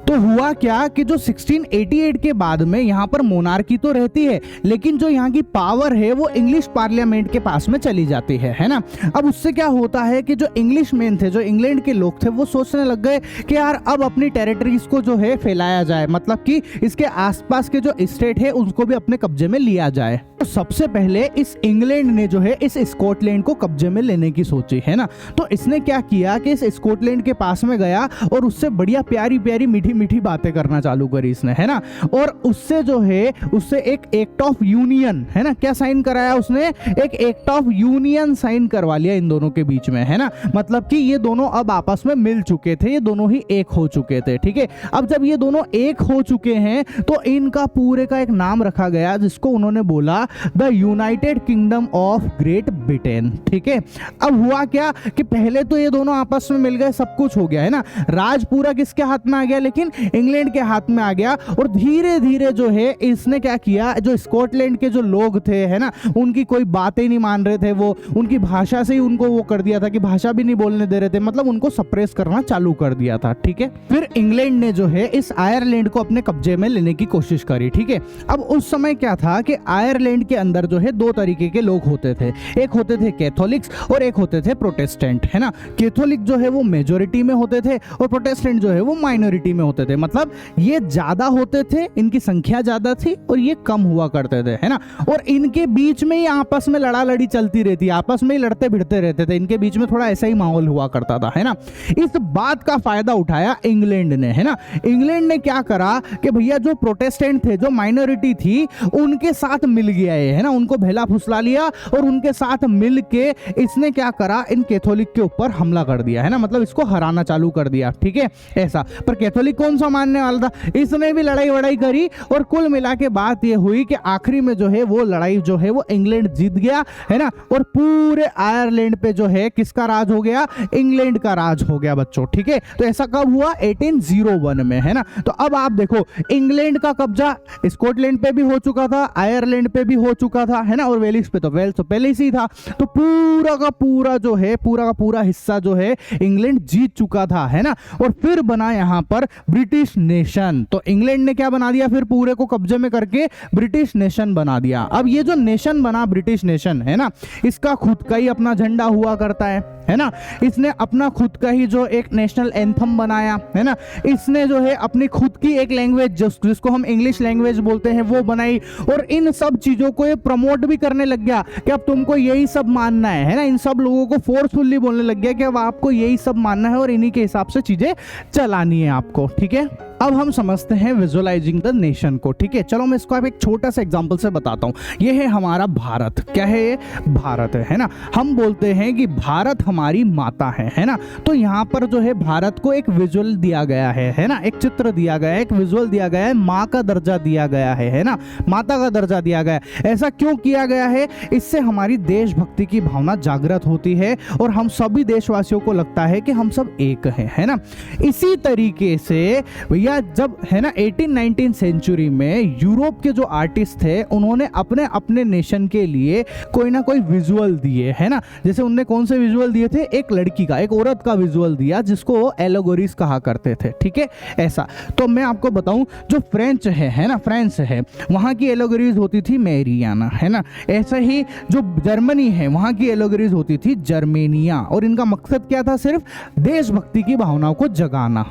तो हुआ क्या कि जो 1688 के बाद में यहाँ पर मोनार्की तो रहती है, लेकिन जो यहाँ की पावर है वो इंग्लिश पार्लियामेंट के पास में चली जाती है ना। अब उससे क्या होता है कि जो इंग्लिश मैन थे, जो इंग्लैंड के लोग थे, वो सोचने लग गए कि यार अब अपनी टेरिटरीज को जो है फैलाया जाए, मतलब कि इसके आसपास के जो स्टेट है उसको भी अपने कब्जे में लिया जाए। तो सबसे पहले इस इंग्लैंड ने जो है इस स्कॉटलैंड को कब्जे में लेने की सोची, है ना। तो इसने क्या किया कि इस स्कॉटलैंड के पास में गया और उससे बढ़िया प्यारी प्यारी मीठी मीठी बातें करना चालू करी इसने, है ना। और उससे जो है उससे एक एक्ट ऑफ यूनियन, है ना, क्या साइन कराया उसने? एक एक्ट ऑफ यूनियन साइन करवा लिया इन दोनों के बीच में, है ना। मतलब कि ये दोनों अब आपस में मिल चुके थे, ये दोनों ही एक हो चुके थे, ठीक है। अब जब ये दोनों एक हो चुके हैं तो इनका पूरे का एक नाम रखा गया जिसको उन्होंने बोला the United kingdom of great Britain, ठीक है। अब हुआ क्या कि पहले तो ये दोनों आपस में मिल गए, सब कुछ हो गया, है ना। राज पूरा किसके हाथ में आ गया? लेकिन इंग्लैंड के हाथ में आ गया। और धीरे धीरे जो है इसने क्या किया, जो स्कॉटलैंड के जो लोग थे, है ना, उनकी कोई बातें नहीं मान रहे थे, वो उनकी भाषा से ही उनको वो कर दिया था कि भाषा भी नहीं बोलने दे रहे थे, मतलब उनको सप्रेस करना चालू कर दिया था, ठीक है। फिर इंग्लैंड ने जो है इस आयरलैंड को अपने कब्जे में लेने की कोशिश करी, ठीक है। अब उस समय क्या था कि आयरलैंड के अंदर जो है 2 तरीके के लोग होते थे, एक होते थे कैथोलिक्स और एक होते थे प्रोटेस्टेंट, है ना। कैथोलिक जो है वो मेजोरिटी में होते थे और प्रोटेस्टेंट जो है वो माइनॉरिटी में होते थे, मतलब ये ज्यादा होते थे, इनकी संख्या ज्यादा थी और ये कम हुआ करते थे, है ना। और इनके बीच में ही आपस में लड़ा लड़ी चलती रहती, आपस में ही लड़ते भिड़ते रहते थे, इनके बीच में थोड़ा ऐसा ही माहौल हुआ करता था, है ना। इस बात का फायदा उठाया इंग्लैंड ने, है ना। इंग्लैंड ने क्या करा कि भैया जो प्रोटेस्टेंट थे, जो माइनॉरिटी थी, उनके साथ मिल गया है ना, उनको भेला फुसला लिया और उनके साथ मिल के इसने क्या करा, इन कैथोलिक के ऊपर हमला कर दिया, है ना, मतलब इसको हराना चालू कर दिया, ठीक है, ऐसा। पर कैथोलिक कौन सा मानने वाला था? इसने भी लड़ाई वड़ाई करी और कुल मिला के बात ये हुई कि आखिरी में जो है वो लड़ाई जो है वो इंग्लैंड जीत गया, है ना। और पूरे आयरलैंड पे जो है किसका राज हो गया? इंग्लैंड का राज हो गया बच्चों, ठीक है। तो ऐसा कब हुआ? 1801 में, है ना। तो अब आप देखो, इंग्लैंड का कब्जा स्कॉटलैंड पे भी हो चुका था, आयरलैंड पे भी हो चुका था, है ना, और वेल्स पे तो वेल्स तो पहले से ही था। तो पूरा का पूरा जो है पूरा का पूरा हिस्सा जो है इंग्लैंड जीत चुका था, है ना। और फिर बना यहाँ पर ब्रिटिश नेशन। तो इंग्लैंड ने क्या बना दिया, फिर पूरे को कब्जे में करके ब्रिटिश नेशन बना दिया। अब ये जो नेशन बना ब्रिटिश नेशन, है ना, इसका खुद का ही अपना झंडा हुआ करता है ना। इसने अपना खुद का ही जो एक नेशनल एंथम बनाया, है ना। इसने जो है अपनी खुद की एक लैंग्वेज जिसको हम इंग्लिश लैंग्वेज बोलते हैं वो बनाई। और इन सब चीजों को ये प्रमोट भी करने लग गया कि अब तुमको यही सब मानना है ना। इन सब लोगों को फोर्सफुली बोलने लग गया कि अब आपको यही सब मानना है और इन्हीं के हिसाब से चीजें चलानी है आपको, ठीक है। अब हम समझते हैं विजुअलाइजिंग द नेशन को, ठीक है। चलो मैं इसको आप एक छोटा सा एग्जांपल से बताता हूँ। ये है हमारा भारत। क्या है ये? भारत है ना। हम बोलते हैं कि भारत हमारी माता है ना। तो यहाँ पर जो है भारत को एक विजुअल दिया गया है ना, एक चित्र दिया गया है, एक विजुअल दिया गया है, माँ का दर्जा दिया गया है ना, माता का दर्जा दिया गया है। ऐसा क्यों किया गया है? इससे हमारी देशभक्ति की भावना जागृत होती है और हम सभी देशवासियों को लगता है कि हम सब एक हैं, है ना। इसी तरीके से या जब है ना 18-19 सेंचुरी में यूरोप के जो आर्टिस्ट थे उन्होंने अपने अपने नेशन के लिए कोई ना कोई विजुअल दिए, है ना। जैसे उनने कौन से विजुअल दिए थे? एक लड़की का, एक औरत का विजुअल दिया जिसको वो एलोगोरीज कहा करते थे, ठीक है। ऐसा तो मैं आपको बताऊं, जो फ्रेंच है ना, फ्रांस है, वहां की एलोगोरीज होती थी मैरियाना, है ना। ऐसा ही जो जर्मनी है वहां की एलोगोरीज होती थी जर्मेनिया। और इनका मकसद क्या था? सिर्फ देशभक्ति की भावनाओं को जगाना।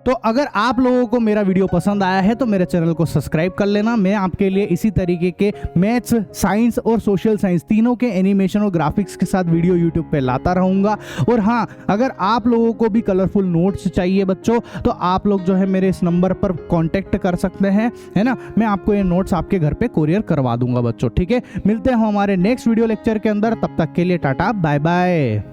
तो अगर आप लोगों को मेरा वीडियो पसंद आया है तो मेरे चैनल को सब्सक्राइब कर लेना। मैं आपके लिए इसी तरीके के मैथ्स, साइंस और सोशल साइंस तीनों के एनिमेशन और ग्राफिक्स के साथ वीडियो यूट्यूब पे लाता रहूँगा। और हाँ, अगर आप लोगों को भी कलरफुल नोट्स चाहिए बच्चों, तो आप लोग जो है मेरे इस नंबर पर कॉन्टैक्ट कर सकते हैं, है ना। मैं आपको ये नोट्स आपके घर पर कोरियर करवा दूंगा बच्चों, ठीक है। मिलते हैं हमारे नेक्स्ट वीडियो लेक्चर के अंदर। तब तक के लिए टाटा बाय बाय।